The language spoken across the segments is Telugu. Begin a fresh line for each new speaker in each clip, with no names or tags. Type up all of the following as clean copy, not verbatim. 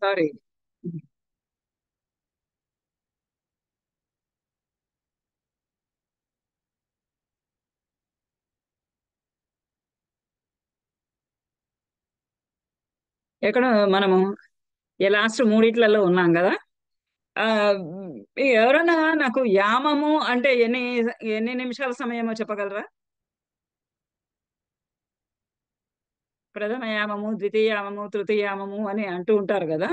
సారీ. ఎక్కడ మనము ఈ లాస్ట్ మూడిట్లలో ఉన్నాం కదా. ఆ ఎవరన్నా నాకు యామము అంటే ఎన్ని ఎన్ని నిమిషాల సమయమో చెప్పగలరా? ప్రథమ యామము, ద్వితీయ యామము, తృతీయ యామము అని అంటూ ఉంటారు కదా.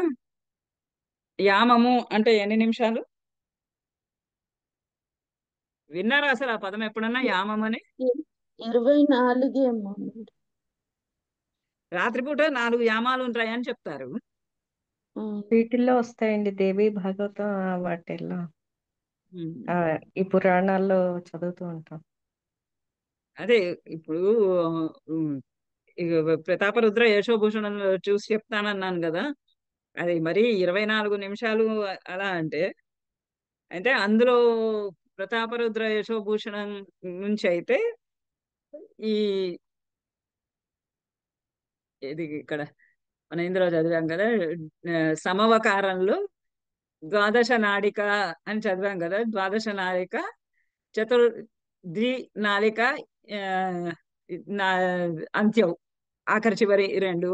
యామము అంటే ఎన్ని నిమిషాలు? విన్నారా అసలు ఆ పదం ఎప్పుడన్నా, యామం అని?
24 ఏమో.
రాత్రిపూట 4 యామాలు ఉంటాయని చెప్తారు.
వీటిల్లో వస్తాయండి, దేవి భాగవతం వాటిల్లో,
ఉమ్.
ఈ పురాణాల్లో చదువుతూ ఉంటాం.
అదే ఇప్పుడు ఉమ్, ఇక ప్రతాపరుద్ర యశోభూషణంలో చూసి చెప్తానన్నాను కదా. అది మరి 24 నిమిషాలు అలా అంటే, అంటే అందులో ప్రతాపరుద్ర యశోభూషణం నుంచి అయితే ఈ ఇది ఇక్కడ మన ఇందులో చదివాం కదా. సమవకారంలో ద్వాదశ నాడిక అని చదివాం కదా. ద్వాదశ నాడిక, చతుర్ ద్వి నాలిక, ఆ, నా అంత్యం, ఆఖరి చివరి రెండు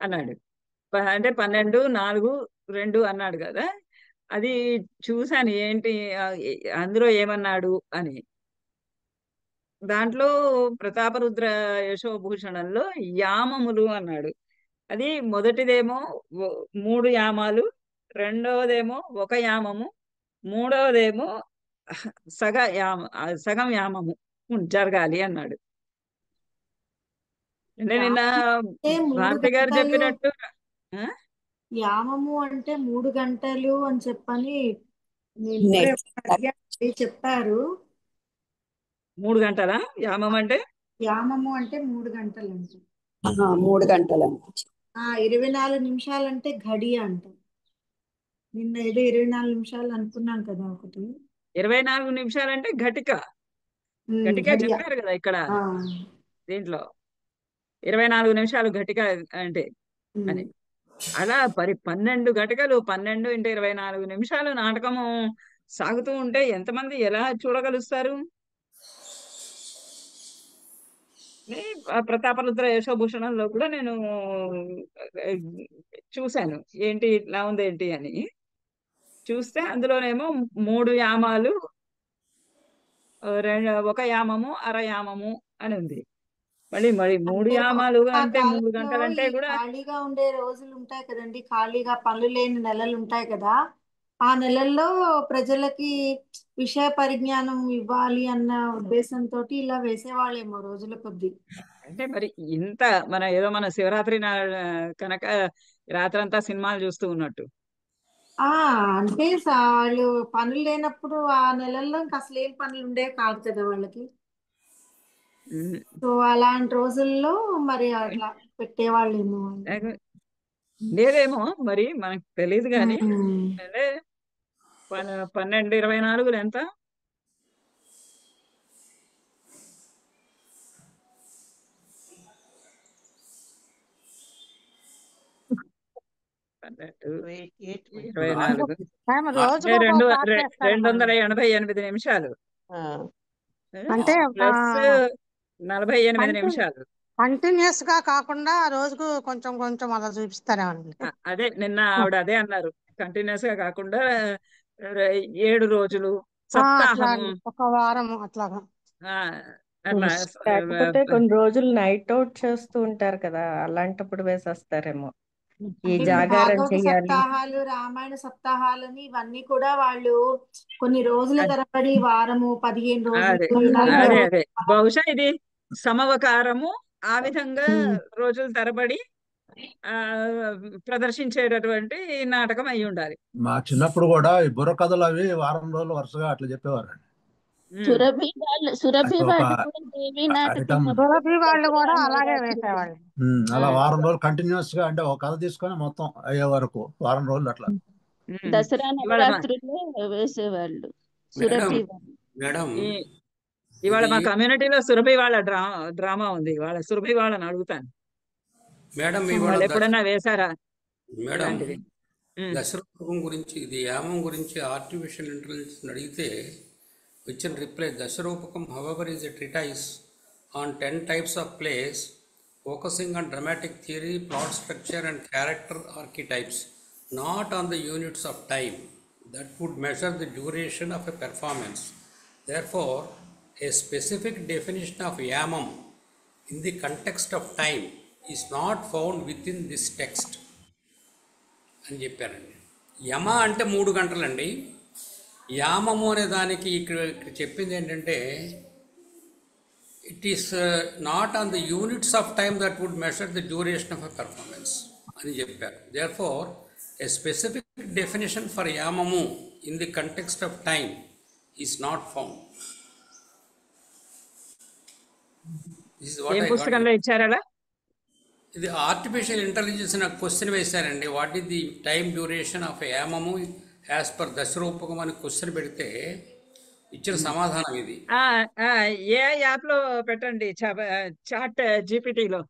అన్నాడు. అంటే 12, 4, 2 అన్నాడు కదా. అది చూశాను ఏంటి అందులో ఏమన్నాడు అని. దాంట్లో ప్రతాపరుద్ర యశోభూషణంలో యామములు అన్నాడు. అది మొదటిదేమో 3 యామాలు, రెండవదేమో 1 యామము, మూడవదేమో సగం యామము జరగాలి అన్నాడు. అంటే నిన్న
అంటే 3
భారతి గారు
గంటలు
చెప్పినట్టు. ఆ?
యామము అంటే 3 గంటలు అని చెప్పని నేను ఇప్పుడే అడిగాను, చెప్పారు.
3 గంటలా యామం అంటే?
యామము అంటే 3 గంటలు అంటే
3 గంటలు
24 నిమిషాలు అంటే ఘడియ అంట. నిన్న ఏదో 24 నిమిషాలు అనుకున్నాను కదా ఒకటి.
24 నిమిషాలంటే ఘటిక. ఘటిక
ఘడియ.
చెప్పారు కదా ఇక్కడ దీంట్లో 24 నిమిషాలు ఘటిక అంటే అని. అలా 12 ఘటికలు, 12 × 24 నిమిషాలు నాటకము సాగుతూ ఉంటే ఎంతమంది ఎలా చూడగలుస్తారు? ప్రతాపరుద్ర యశోభూషణంలో కూడా నేను చూశాను ఏంటి ఇట్లా ఉంది ఏంటి అని. చూస్తే అందులోనేమో 3 యామాలు, 1 యామము, అరయామము అని ఉంది. మళ్ళీ మరి 3 యామాలు
ఆ
అంటే 3
కాలంలో
గంటలు అంటే
ఈ
కూడా.
ఖాళీగా ఉండే రోజులు ఉంటాయి కదండి, ఖాళీగా పనులు లేని నెలలు ఉంటాయి కదా. ఆ నెలల్లో ప్రజలకి విషయ పరిజ్ఞానం ఇవ్వాలి అన్న ఉద్దేశంతో ఇలా వేసేవాళ్ళేమో రోజుల కొద్దీ.
అంటే మరి ఇంత మన ఏదో మన శివరాత్రి కనుక రాత్రంతా సినిమాలు చూస్తూ ఉన్నట్టు.
అంటే వాళ్ళు పనులు లేనప్పుడు ఆ నెలల్లో ఇంకా అసలు ఏం పనులు ఉండేవి కాదు కదా వాళ్ళకి. సో అలాంటి రోజుల్లో మరి అట్లా పెట్టేవాళ్ళేమో.
లేదేమో మరి మనకు తెలియదు కానీ. అంటే 12, 24 ఎంత?
రోజు
288 నిమిషాలు
అంటే
ప్లస్ 48 నిమిషాలు.
కంటిన్యూస్ గా కాకుండా రోజుకు కొంచెం కొంచెం అలా చూపిస్తారేమండి.
అదే నిన్న ఆవిడ అదే అన్నారు, కంటిన్యూస్ గా కాకుండా 7 రోజులు సప్తాహము,
ఒక వారం అట్లాగా.
అట్లా
లేకపోతే కొన్ని రోజులు నైట్ అవుట్ చేస్తూ ఉంటారు కదా, అలాంటప్పుడు వేసేస్తారేమో. ఈ జాగారం
భాగవత
చెయ్యాలి.
సప్తాహాలు, రామాయణ సప్తాహాలని ఇవన్నీ కూడా వాళ్ళు కొన్ని రోజుల తరబడి, వారము, 15
అదే
రోజులు,
అదే అదే బహుశా ఇది సమవకారము ఆ విధంగా రోజుల తరబడి ప్రదర్శించేటటువంటి నాటకం అయి ఉండాలి.
మా చిన్నప్పుడు కూడా ఈ బుర్ర కథలు అవి వారం రోజులు వరుసగా అట్లా చెప్పేవారు.
సురభి
వాళ్ళు కూడా అలాగే వేసేవాళ్ళు.
అలా వారం రోజులు కంటిన్యూస్ గా, అంటే ఒక కథ తీసుకొని మొత్తం అయ్యే వరకు వారం రోజులు అట్లా.
దసరా నవరాత్రుల్లో వేసేవాళ్ళు సురభి.
ఇవాళ మా కమ్యూనిటీలో సురభి వాళ్ళ డ్రామా ఉంది. వాళ్ళ సురభి వాళ్ళని అడుగుతాను,
మేడం
వాళ్ళు ఎప్పుడన్నా వేశారా
మేడం
ఇలాంటిది? ఉమ్,
దశరూపకం గురించి, ఇది యామం గురించి ఆర్టిఫిషియల్ ఇంటెలిజెన్స్ అడిగితే ఇచ్చిన reply, దశరూపకం however is a treatise on 10 types of plays focusing on dramatic theory, plot structure and character archetypes, not on the units of time that would measure the duration of a performance. Therefore, a specific definition of yamam in the context of time is not found within this text అని చెప్పారండి. యమ అంటే 3 గంటలండి. యామము అనే దానికి ఇక్కడ చెప్పింది ఏంటంటే it is not on the units of time that would measure the duration of a performance అని చెప్పారు. There for a specific definition for యామము in the context of time is not found. This is what
ఏం
ఐ గాట్.
పుస్తకంలో ఇచ్చారా?
ఇది ఆర్టిఫిషియల్ ఇంటెలిజెన్స్ నాకు క్వశ్చన్ వేశారండి, what is the time duration of యామము యాజ్ పర్ దశరూపకం అని క్వశ్చన్ పెడితే ఇచ్చిన సమాధానం ఇది.
ఏ యాప్ లో పెట్టండి, చాట్ జీపీటీలో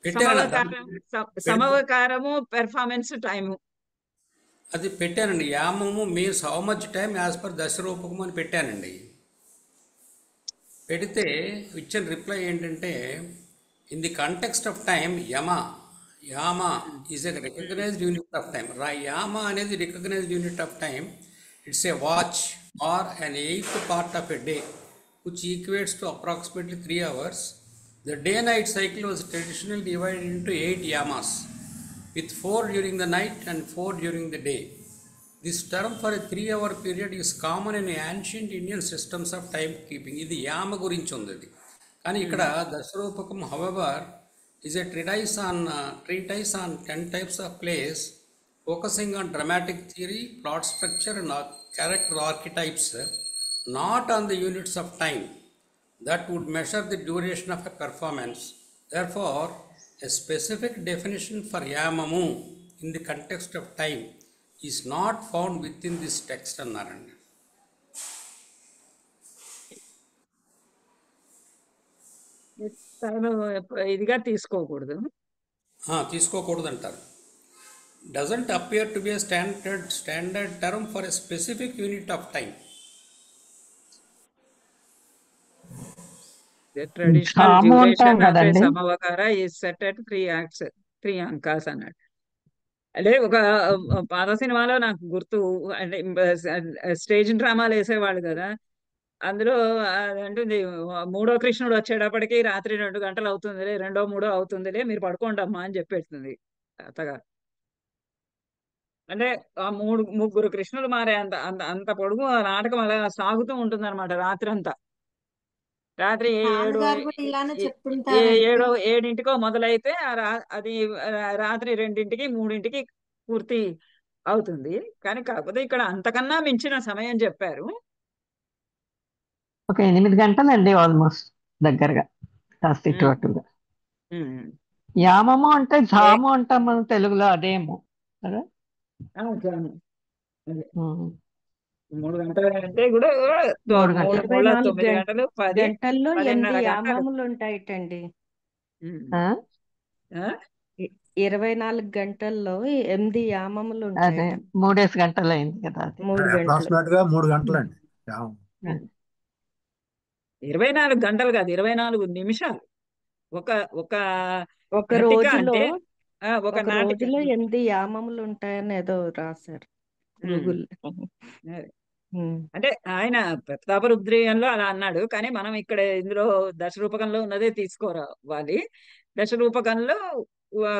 పెట్టానండి,
సమవకారము పెర్ఫార్మెన్స్ టైము
అది పెట్టానండి. యామము means how much time as per Dasarupakam అని పెట్టానండి. పెడితే ఇచ్చిన రిప్లై ఏంటంటే in the context of time, yama is a recognized unit of time. Yama అనేది recognized unit of time. It's a watch or an eighth part of a day, which equates to approximately 3 hours. The day-night cycle was traditionally divided into 8 yamas, with 4 during the night and 4 during the day. This term for a 3-hour period is common in ancient Indian systems of time keeping. ఇది యామ గురించి ఉంది. కానీ ఇక్కడ Dasarupakam however is a treatise on 10 types of plays focusing on dramatic theory, plot structure and character archetypes, not on the units of time that would measure the duration of a performance. Therefore, a specific definition for yamamu in the context of time is not found within this text అన్నారండి.
ఇదిగా తీసుకోకూడదు,
తీసుకోకూడదు అంటారు. Doesn't appear to be a standard term for a specific unit of time.
The traditional
ధాము అంటాం
duration of a
కదండి.
samavakara is set at 3 acts, 3 అంకాస్ అన్నాడు. అంటే ఒక పాత సినిమాలో నాకు గుర్తు, అంటే స్టేజ్ డ్రామాలు వేసేవాళ్ళు కదా, అందులో అంటుంది, 3వ కృష్ణుడు వచ్చేటప్పటికి రాత్రి 2 గంటలు అవుతుందిలే, 2, 3 అవుతుందిలే, మీరు పడుకోండి అమ్మా అని చెప్పేస్తుంది అత్తగారు. అంటే ఆ ముగ్గురు కృష్ణులు మారే అంత అంత అంత పొడుగు ఆ నాటకం అలా సాగుతూ ఉంటుంది అనమాట రాత్రి అంతా. రాత్రి 7
నాన్నగారు కూడా ఇలానే చెప్తుంటారండి.
7 మొదలైతే అది రాత్రి 2, 3 పూర్తి అవుతుంది. కానీ కాకపోతే ఇక్కడ అంతకన్నా మించిన సమయం చెప్పారు.
ఒక 8 గంటలండి, ఆల్మోస్ట్ దగ్గరగా, కాస్త ఇటు అటుగా.
ఉమ్.
యామము అంటే ఝాము అంటాం మనం తెలుగులో, అదేమో కదా.
అవును. అదే.
ఉమ్.
3 గంటలు అంటే కూడా
3 గంటలు.
3,
24
9 గంటలు, 10,
గంటల్లో
10:30
8
గంటలు.
యామములు ఉంటాయిటండి.
ఉమ్.
ఆ?
ఆ?
24 గంటల్లో 8 యామములు
అదే
ఉంటాయి.
3 గంటలు అయింది కదా అది.
3 గంటలు.
అప్రాక్సిమేట్ గా 3 గంటలండి. యామం.
24 గంటలు కాదు, 24 నిమిషాలు. ఒక ఒక
ఒక
ఘటిక
రోజులో
అంటే ఒక
ఒక
నాటిక.
రోజులో 8 యామములు ఉంటాయని ఏదో రాశారు గూగుల్.
అదే. అంటే ఆయన ప్రతాపరుద్రీయంలో అలా అన్నాడు, కానీ మనం ఇక్కడ ఇందులో దశరూపకంలో ఉన్నదే తీసుకోవాలి. దశరూపకంలో ఆ,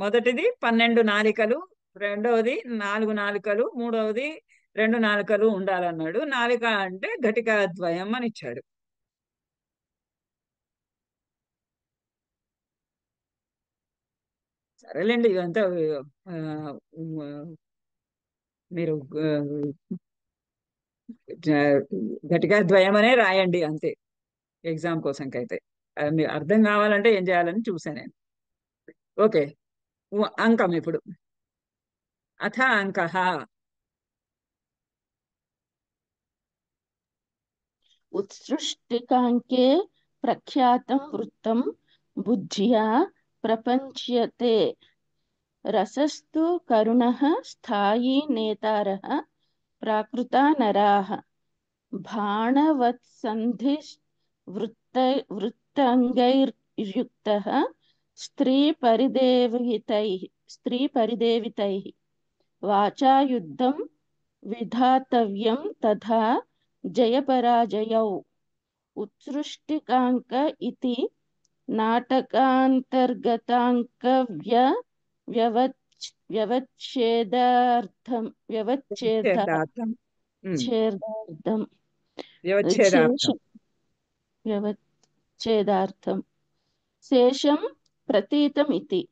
మొదటిది 12 నాలికలు, రెండవది 4 నాలికలు, మూడవది 2 నాలికలు ఉండాలన్నాడు. నాలిక అంటే ఘటిక ద్వయం అని ఇచ్చాడు. సరేలేండి, ఇదంతా ఆ, మీరు ఘటికా ద్వయం అనే రాయండి అంతే, ఎగ్జామ్ కోసంకైతే. అది మీకు అర్థం కావాలంటే ఏం చేయాలని చూసాను నేను. ఓకే, అంకం ఇప్పుడు. అథ అంకః.
उत्सृष्टिकाङ्के प्रख्यातं वृत्तं बुद्ध्या प्रपञ्च्यते రసస్తు కరుణః స్థాయీ నేతారః ప్రాకృతా నరాః బాణవత్సంధిష్ వృత్తంగైర్యుక్తః స్త్రీపరిదేవితైః వాచా యుద్ధం విధాతవ్యం తథా జయపరాజయౌ ఉత్సృష్టికాంక ఇతి నాటకాంతర్గతాంక వ్యవచ్ఛేదార్థం
వ్యవచ్ఛేదార్థం
ఛేదార్థం
వ్యవచ్ఛేదార్థం
వ్యవచ్ఛేదార్థం శేషం ప్రతీతం ఇతి.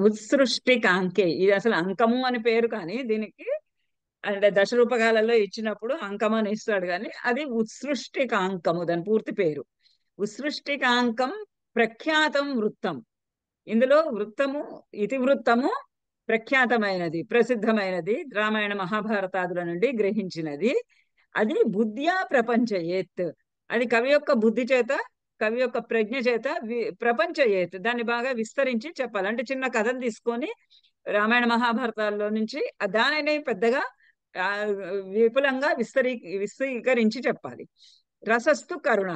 ఉత్సృష్టికాంకే, ఇది అసలు అంకము అని పేరు, కానీ దీనికి అంటే దశరూపకాలలో ఇచ్చినప్పుడు అంకం అని ఇస్తాడు, కానీ అది ఉత్సృష్టికాంకము దాని పూర్తి పేరు. ఉత్సృష్టికాంకం ప్రఖ్యాతం వృత్తం. ఇందులో వృత్తము ఇతివృత్తము ప్రఖ్యాతమైనది, ప్రసిద్ధమైనది, రామాయణ మహాభారతాదుల నుండి గ్రహించినది. అది బుద్ధ్యా ప్రపంచయేత్, అది కవి యొక్క బుద్ధి చేత, కవి యొక్క ప్రజ్ఞ చేత ప్రపంచయేత్, దాన్ని బాగా విస్తరించి చెప్పాలి. అంటే చిన్న కథను తీసుకొని రామాయణ మహాభారతాల్లో నుంచి దానిని పెద్దగా విపులంగా విస్తీకరించి చెప్పాలి. రసస్తు కరుణ,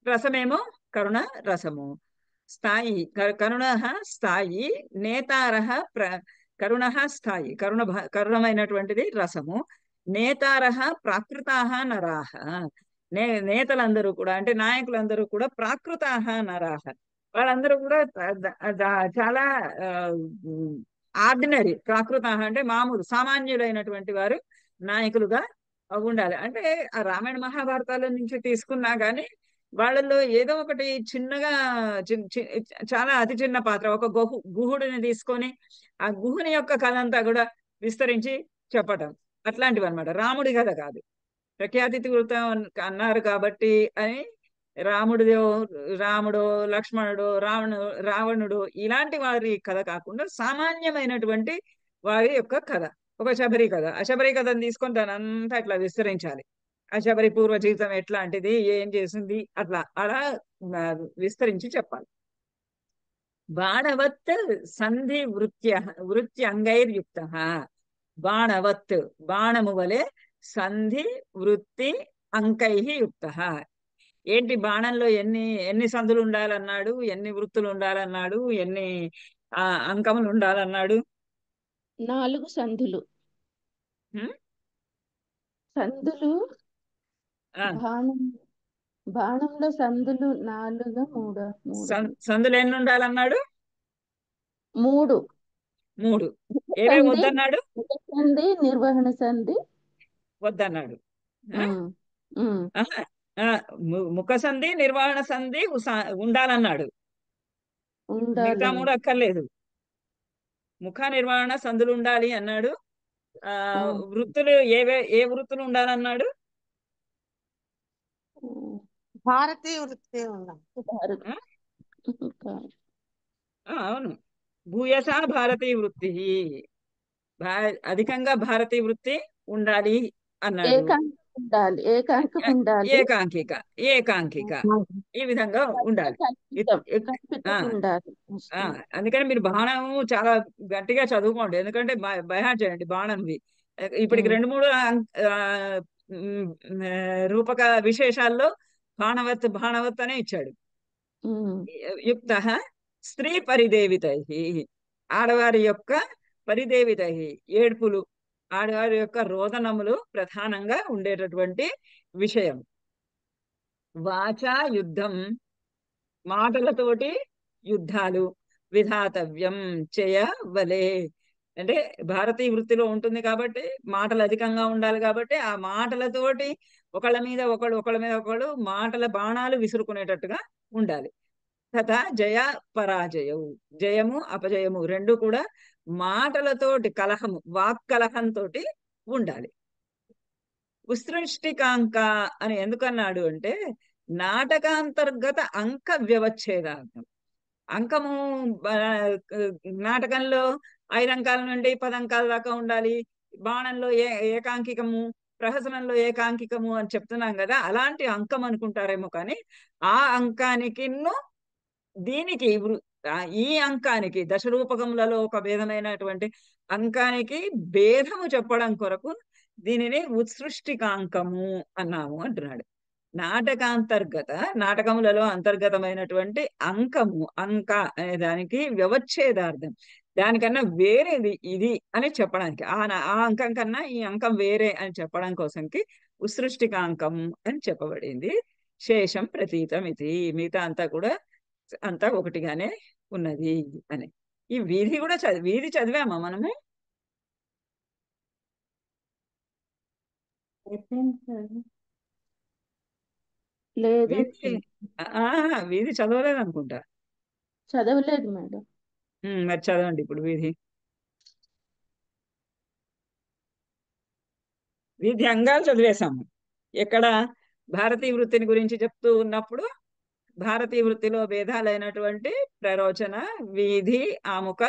రసమేమో కరుణ రసము. స్థాయి కరుణ స్థాయి, నేతార కరుణ స్థాయి, కరుణమైనటువంటిది రసము. నేతార ప్రాకృతాః నరాః, నేతలందరూ కూడా అంటే నాయకులందరూ కూడా ప్రాకృతాః నరాః, వాళ్ళందరూ కూడా చాలా ఆర్డినరీ, ప్రాకృతాః అంటే మామూలు సామాన్యులైనటువంటి వారు నాయకులుగా ఉండాలి. అంటే ఆ రామాయణ మహాభారతాల నుంచి తీసుకున్నా గానీ వాళ్ళల్లో ఏదో ఒకటి చిన్నగా చాలా అతి చిన్న పాత్ర, ఒక గుహుడిని తీసుకొని ఆ గుహుని యొక్క కథ అంతా కూడా విస్తరించి చెప్పటం, అట్లాంటివి అనమాట. రాముడి కథ కాదు, ప్రఖ్యాతి వృత్తం అన్నారు కాబట్టి అని రాముడు, లక్ష్మణుడు, రావణుడు ఇలాంటి వారి కథ కాకుండా సామాన్యమైనటువంటి వారి యొక్క కథ, ఒక శబరి కథ. ఆ శబరి కథను తీసుకొని దానంతా ఇట్లా విస్తరించాలి. ఆ శబరి పూర్వ జీవితం ఎట్లాంటిది, ఏం చేసింది, అలా విస్తరించి చెప్పాలి. బాణవత్ సంధి వృత్యంగైర్యుక్త, బాణవత్ బాణము వలె, సంధి వృత్తి అంకై యుక్త. ఏంటి బాణంలో ఎన్ని సందులు ఉండాలన్నాడు, ఎన్ని వృత్తులు ఉండాలన్నాడు, ఎన్ని అంకములు ఉండాలన్నాడు?
4 సందులు. సందులు బాణంలో సందులు 4
సందులు ఎన్ని ఉండాలన్నాడు?
3.
ఏవే వద్దన్నాడు?
సంధి, నిర్వహణ సంధి
వద్దన్నాడు. ముఖ సంధి, నిర్వహణ సంధి ఉండాలన్నాడు, మిగతా 3 అక్కర్లేదు. ముఖ నిర్వహణ సంధులు ఉండాలి అన్నాడు. వృత్తులు ఏ వృత్తులు ఉండాలన్నాడు?
భారతీయ వృత్తి ఉండాలి.
అవును, భూయస భారతీయ వృత్తి, అధికంగా భారతీయ వృత్తి ఉండాలి అన్నాడు. ఏకాంకిక ఈ విధంగా ఉండాలి. అందుకని మీరు బాణము చాలా గట్టిగా చదువుకోండి, ఎందుకంటే బైహార్ట్ చేయండి బాణంవి. ఇప్పటికి 2-3 రూపక విశేషాల్లో బాణవత్ అనే ఇచ్చాడు. యుక్త స్త్రీ పరిదేవితై, ఆడవారి యొక్క పరిదేవితై, ఏడ్పులు, ఆడవారి యొక్క రోదనములు ప్రధానంగా ఉండేటటువంటి విషయం. వాచా యుద్ధం, మాటలతోటి యుద్ధాలు, విధాతవ్యం చేయవలే, అంటే భారతీయ వృత్తిలో ఉంటుంది కాబట్టి మాటలు అధికంగా ఉండాలి కాబట్టి ఆ మాటలతోటి ఒకళ్ళ మీద ఒకళ్ళు మాటల బాణాలు విసురుకునేటట్టుగా ఉండాలి. తథా జయ పరాజయము, జయము అపజయము 2 కూడా మాటలతోటి కలహము, వాక్కలహంతో ఉండాలి. ఉత్సృష్టికాంక అని ఎందుకన్నాడు అంటే నాటకాంతర్గత అంక వ్యవచ్ఛేదార్థం. అంకము నాటకంలో 5 అంకాల నుండి 10 అంకాల దాకా ఉండాలి. బాణంలో ఏకాంకికము, ప్రహసనంలో ఏకాంకికము అని చెప్తున్నాం కదా, అలాంటి అంకం అనుకుంటారేమో కానీ ఆ అంకానికి దీనికి ఈ అంకానికి దశరూపకములలో ఒక భేదమైనటువంటి అంకానికి భేదము చెప్పడం కొరకు దీనిని ఉత్సృష్టికాంకము అన్నాము అంటున్నాడు. నాటకాంతర్గత నాటకములలో అంతర్గతమైనటువంటి అంకము అంక అనే దానికి వ్యవచ్ఛేదార్థం, దానికన్నా వేరేది ఇది అని చెప్పడానికి, ఆ అంకం కన్నా ఈ అంకం వేరే అని చెప్పడం కోసంకి ఉత్సృష్టికాంకం అని చెప్పబడింది. శేషం ప్రతీతం ఇది, మిగతా అంతా కూడా అంతా ఒకటిగానే ఉన్నది అని. ఈ వీధి కూడా వీధి చదివామా మనము?
లేదండి,
వీధి చదవలేదు అనుకుంటా.
చదవలేదు మేడం.
మరి చదవండి ఇప్పుడు వీధి. వీధి అంగాలు చదివేశాము. ఎక్కడ భారతీయ వృత్తిని గురించి చెప్తూ ఉన్నప్పుడు భారతీయ వృత్తిలో భేదాలైనటువంటి ప్రరోచన, వీధి, ఆముఖ,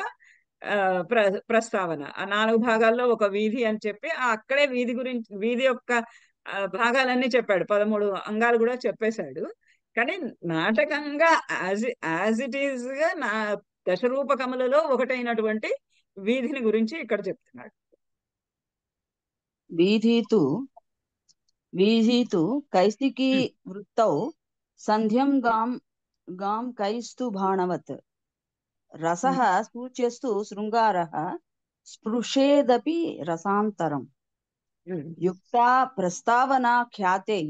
ప్రస్తావన, ఆ 4 భాగాల్లో ఒక వీధి అని చెప్పి అక్కడే వీధి గురించి వీధి యొక్క భాగాలన్నీ చెప్పాడు. 13 అంగాలు కూడా చెప్పేశాడు. కానీ నాటకంగా యాజ్ ఇట్ ఈజ్ గా దశరూపకములలో ఒకటైనటువంటి వీధిని గురించి ఇక్కడ చెప్తున్నాడు.
వీధితు కైసికీ వృత్తౌ సంధ్యం గాం కైస్తు బాణవత్ రసః సూచ్యస్తు శృంగారః స్పృశేదపి రసాంతరం యుక్తా ప్రస్తావనా ఖ్యాతై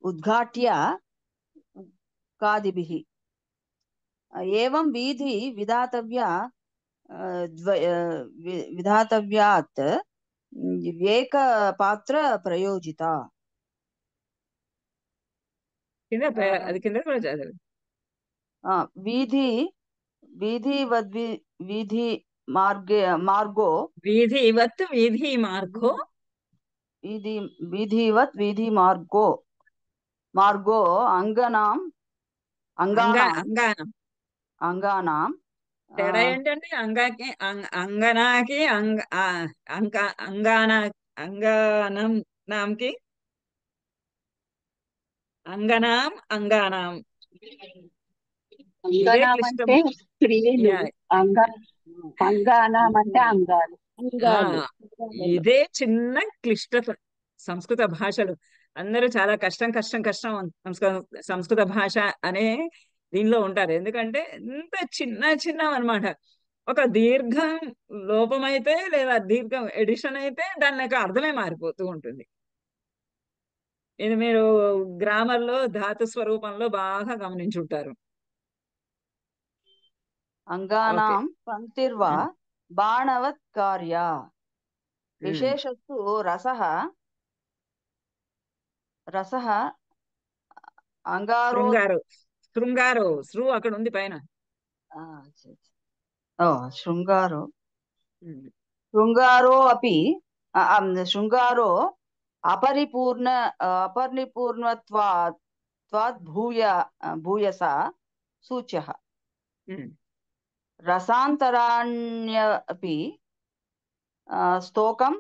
ఉద్ఘాట్య కాదిభిః ఏవం వీధి విధాతవ్యాత్ ఏక పాత్ర ప్రయోజిత.
అది కింద కూడా చదవండి.
వీధి మార్గో
వీధివత్ వీధి మార్గో
వీధివత్ వీధి మార్గో అంగానాం
తేడా ఏంటంటే అంగాకి అంగనాకి అంగానం నాంకి అంగనాం అంగానాం ఇదే క్లిష్టం. ఇదే చిన్న క్లిష్టత. సంస్కృత భాషలు అందరూ చాలా కష్టం సంస్కృత భాష అనే దీనిలో ఉంటారు. ఎందుకంటే ఇంత చిన్న అన్నమాట. ఒక దీర్ఘం లోపమైతే లేదా దీర్ఘం ఎడిషన్ అయితే దాని యొక్క అర్థమే మారిపోతూ ఉంటుంది. ఇది మీరు గ్రామర్ లో ధాతు స్వరూపంలో బాగా గమనించుంటారు.
అంగానాం పంక్తిర్వా బాణవత్ కార్య విశేషస్తు రసః అంగారో
శృంగారో శ్రు అక్కడ ఉంది పైన.
శృంగారో అపి శృంగారో అపరిపూర్ణత్వాత్ భూయస సూచ్యః రసాంతరాణ్యపి స్తోకం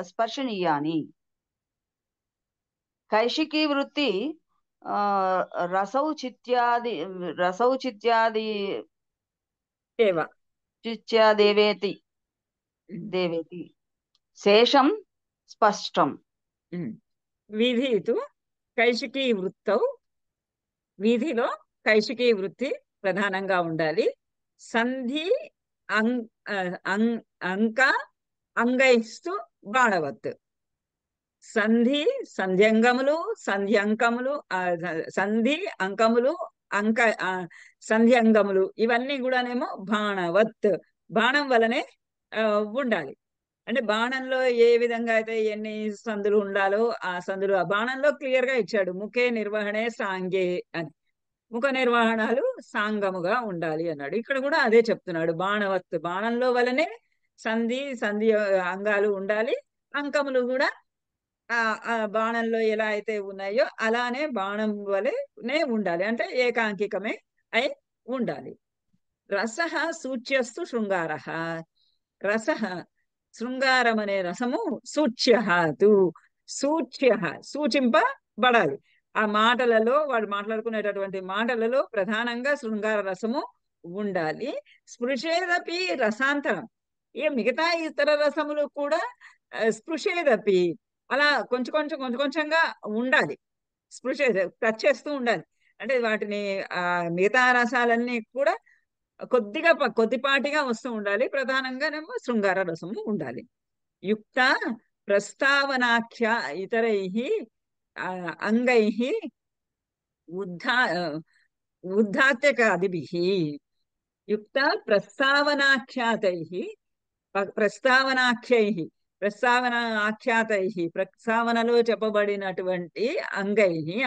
స్పర్శనీయాని. కైశికీ వృత్తి రసౌచిత్యాదేవేతి శేషం స్పష్టం.
వీధితు కైశికీ వృత్తౌ వీధిలో కైశికీ వృత్తి ప్రధానంగా ఉండాలి. సంధి అంక అంగైస్తు బాణవత్ సంధి సంధ్యంగములు సంధ్యంకములు సంధి అంకములు అంక సంధ్యంగములు ఇవన్నీ కూడానేమో బాణవత్ బాణం వలనే ఉండాలి. అంటే బాణంలో ఏ విధంగా అయితే ఎన్ని సందులు ఉండాలో ఆ సందులు ఆ బాణంలో క్లియర్ గా ఇచ్చాడు. ముఖే నిర్వహణే సాంగే అని. ముఖ నిర్వహణలు సాంగముగా ఉండాలి అన్నాడు. ఇక్కడ కూడా అదే చెప్తున్నాడు. బాణవత్ బాణంలో వలనే సంధి అంగాలు ఉండాలి. అంకములు కూడా ఆ బాణంలో ఎలా అయితే ఉన్నాయో అలానే బాణం వలనే ఉండాలి. అంటే ఏకాంకికమే అయి ఉండాలి. రసః సూచ్యస్తు శృంగారః రసః శృంగారం అనే రసము సూచ్యతు, సూచ్య సూచింపబడాలి. ఆ మాటలలో వాడు మాట్లాడుకునేటటువంటి మాటలలో ప్రధానంగా శృంగార రసము ఉండాలి. స్పృశేదపి రసాంతరం, మిగతా ఇతర రసములు కూడా స్పృశేదపి అలా కొంచెంగా ఉండాలి. టచ్ చేస్తూ ఉండాలి. అంటే వాటిని మిగతా రసాలన్నీ కూడా కొద్దిపాటిగా వస్తూ ఉండాలి. ప్రధానంగానేమో శృంగార రసము ఉండాలి. యుక్త ప్రస్తావనాఖ్య ఇతరై అంగై ఉద్ధాత్యకాదిభిః యుక్త ప్రస్తావనలో చెప్పబడినటువంటి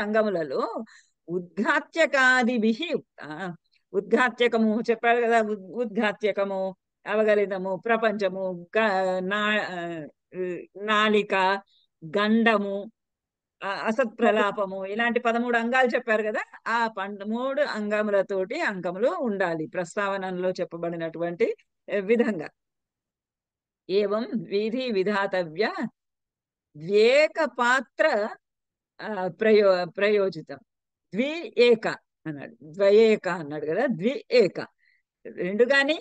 అంగములలో ఉద్ఘాత్యకాదిభిః యుక్త. ఉద్ఘాత్యకము చెప్పాడు కదా, ఉద్ఘాత్యకము, అవగలితము, ప్రపంచము, నాలిక, గండము, అసత్ప్రలాపము, ఇలాంటి 13 అంగాలు చెప్పారు కదా. ఆ 13 అంగములతోటి అంగములు ఉండాలి ప్రస్తావనలో చెప్పబడినటువంటి విధంగా. ఏవం విధి విధాతవ్య ద్వేక పాత్ర ప్రయోజితం. ద్విఏక అన్నాడు, ద్వయేక అన్నాడు కదా. ద్విఏక, 2 గాని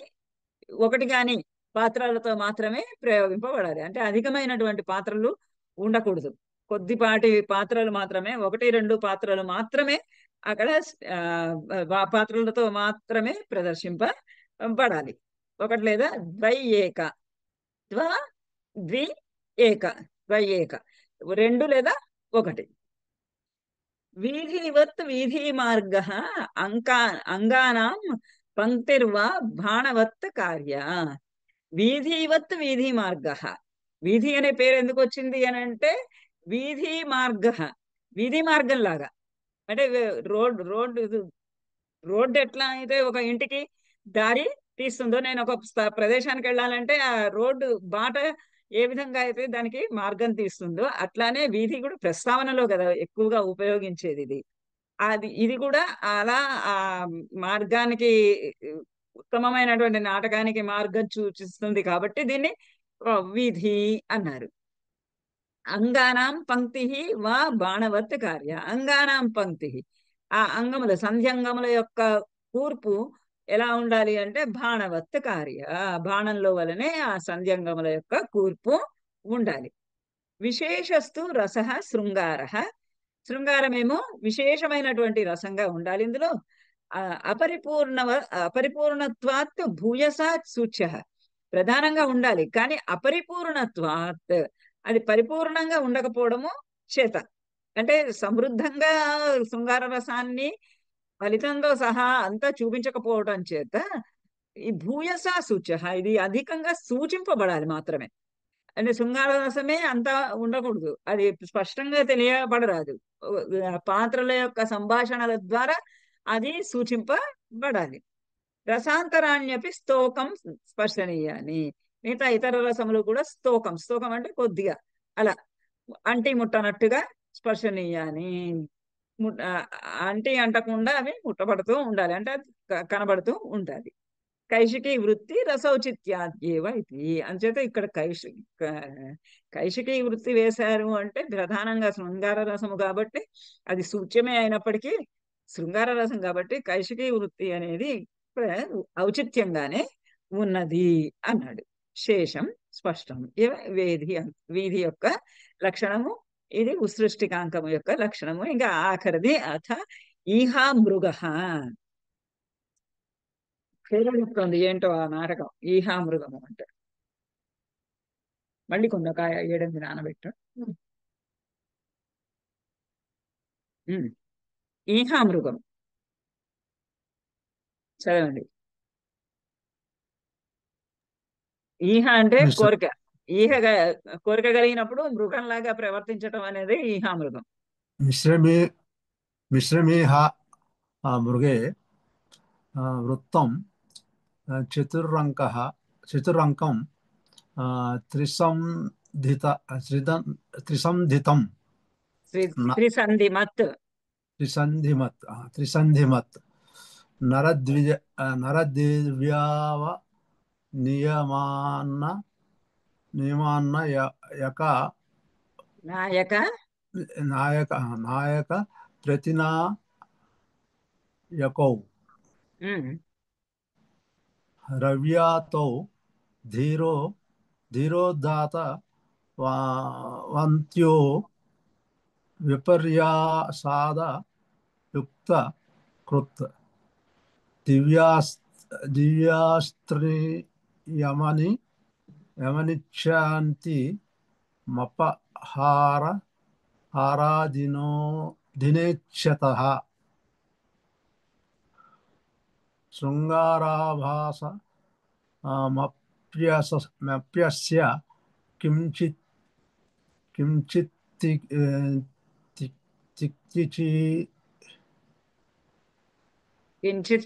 1 గాని పాత్రలతో మాత్రమే ప్రయోగింపబడాలి. అంటే అధికమైనటువంటి పాత్రలు ఉండకూడదు. కొద్దిపాటి పాత్రలు మాత్రమే, 1-2 పాత్రలు మాత్రమే అక్కడ పాత్రలతో మాత్రమే ప్రదర్శింపబడాలి. 1 లేదా ద్వైఏక, ద్విఏక, ద్వైఏక, 2 లేదా 1. వీధివత్ వీధి మార్గ అంగానాం పంక్తిర్వా బాణవత్ కార్య. వీధివత్ వీధి మార్గ, వీధి అనే పేరు ఎందుకు వచ్చింది అని అంటే వీధి మార్గ, వీధి మార్గం లాగా. అంటే రోడ్డు ఎట్లా అయితే ఒక ఇంటికి దారి తీస్తుందో, నేను ఒక ప్రదేశానికి వెళ్ళాలంటే ఆ రోడ్డు బాట ఏ విధంగా అయితే దానికి మార్గం తీస్తుందో, అట్లానే వీధి కూడా ప్రస్తావనలో కదా ఎక్కువగా ఉపయోగించేది ఇది కూడా అలా ఆ మార్గానికి, ఉత్తమమైనటువంటి నాటకానికి మార్గం సూచిస్తుంది కాబట్టి దీన్ని వీధి అన్నారు. అంగానాం పంక్తి వా బాణవత్ కార్య. అంగానాం పంక్తి, ఆ అంగముల సంధ్యంగముల యొక్క కూర్పు ఎలా ఉండాలి అంటే బాణవత్ కార్య, బాణంలో వలనే ఆ సంధ్యంగముల యొక్క కూర్పు ఉండాలి. విశేషస్తు రస శృంగార, శృంగారమేమో విశేషమైనటువంటి రసంగా ఉండాలి. ఇందులో అపరిపూర్ణత్వాత్ భూయసాత్ సూచ్య, ప్రధానంగా ఉండాలి కానీ అపరిపూర్ణత్వాత్, అది పరిపూర్ణంగా ఉండకపోవడము చేత. అంటే సమృద్ధంగా శృంగార రసాన్ని ఫలితంతో సహా అంతా చూపించకపోవడం చేత ఈ భూయసా సూచ్య, ఇది అధికంగా సూచింపబడాలి మాత్రమే. అంటే శృంగార రసమే అంతా ఉండకూడదు, అది స్పష్టంగా తెలియబడరాదు. పాత్రల యొక్క సంభాషణల ద్వారా అది సూచింపబడాలి. రసాంతరాణ్యపి స్తోకం స్పర్శనీయాని, మిగతా ఇతర రసములు కూడా స్తోకం అంటే కొద్దిగా అలా అంటి ముట్టనట్టుగా స్పర్శనీయాని, అంటకుండా అవి ముట్టబడుతూ ఉండాలి, అంటే కనబడుతూ ఉండాలి. కైశికీ వృత్తి రసౌచిత్యాద్యేవ ఇది. అంచేత ఇక్కడ కైశికీ వృత్తి వేశారు అంటే ప్రధానంగా శృంగార రసము కాబట్టి, అది సూచ్యమే అయినప్పటికీ శృంగార రసం కాబట్టి కైశికీ వృత్తి అనేది ఔచిత్యంగానే ఉన్నది అన్నాడు. శేషం స్పష్టం వీధి యొక్క లక్షణము, ఇది ఉత్సృష్టికాంకము యొక్క లక్షణము. ఇంకా ఆఖరిది అథ ఈహా మృగ. చెప్తుంది ఏంటో ఆ నాటకం ఈహా మృగము అంటే. మళ్ళీ కొండకాయ 7 నానబెట్టు. ఈహా మృగం చదవండి. ఈహ అంటే కోరిక, కోరిక కలిగినప్పుడు మృగంలాగా ప్రవర్తించటం అనేది ఈహా మృగం.
మిశ్రమేహ మృగే వృత్తం చతురంకం త్రిసంధితం త్రిసంధిమత్ నరదివ్యావ నియమాన్న నియమాన్న యక
నాయక
నాయక నాయక ప్రతినాయకౌ రవ్యాతౌ ధీరోదాత వంత్యో విపర్యాసాద యుక్త కృత్ దివ్యాస్త్రి యమనిచ్చాంతి దినేచ్ఛతః శృంగారాభాస మప్యస్య కించిత్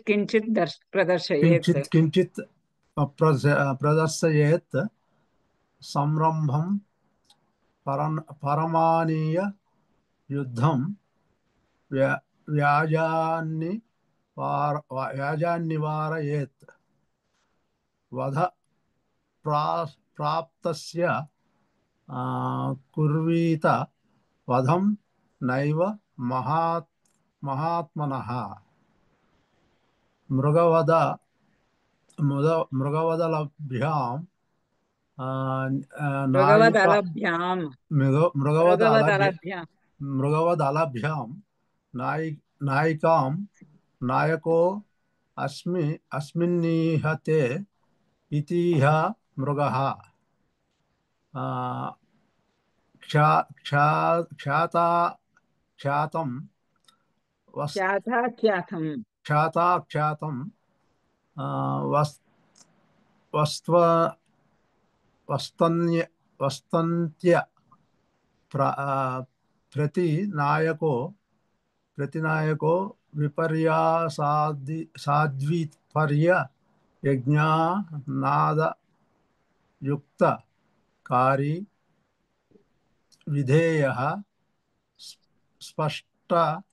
కించిత్ ప్రదర్శయేత్
కించిత్ ప్రదర్శయేత్ సంరంభం పరమానీయ యుద్ధం వ్యాజాన్నివారయేత్ వధ ప్రాప్తస్య కుర్వీత వధం నైవ మహాత్మనః మృగవదలభ్యాం మృగవదలభ్యాం నాయికాం నాయకో అస్మిన్నిహతే ఇతిహ మృగః ఖ్యాతం వస్తంత్య ప్రతినాయకో విపర్యాసాద్విపర్య యజ్ఞానాదయుక్త కారీ విధేయః స్పష్టమన్యత్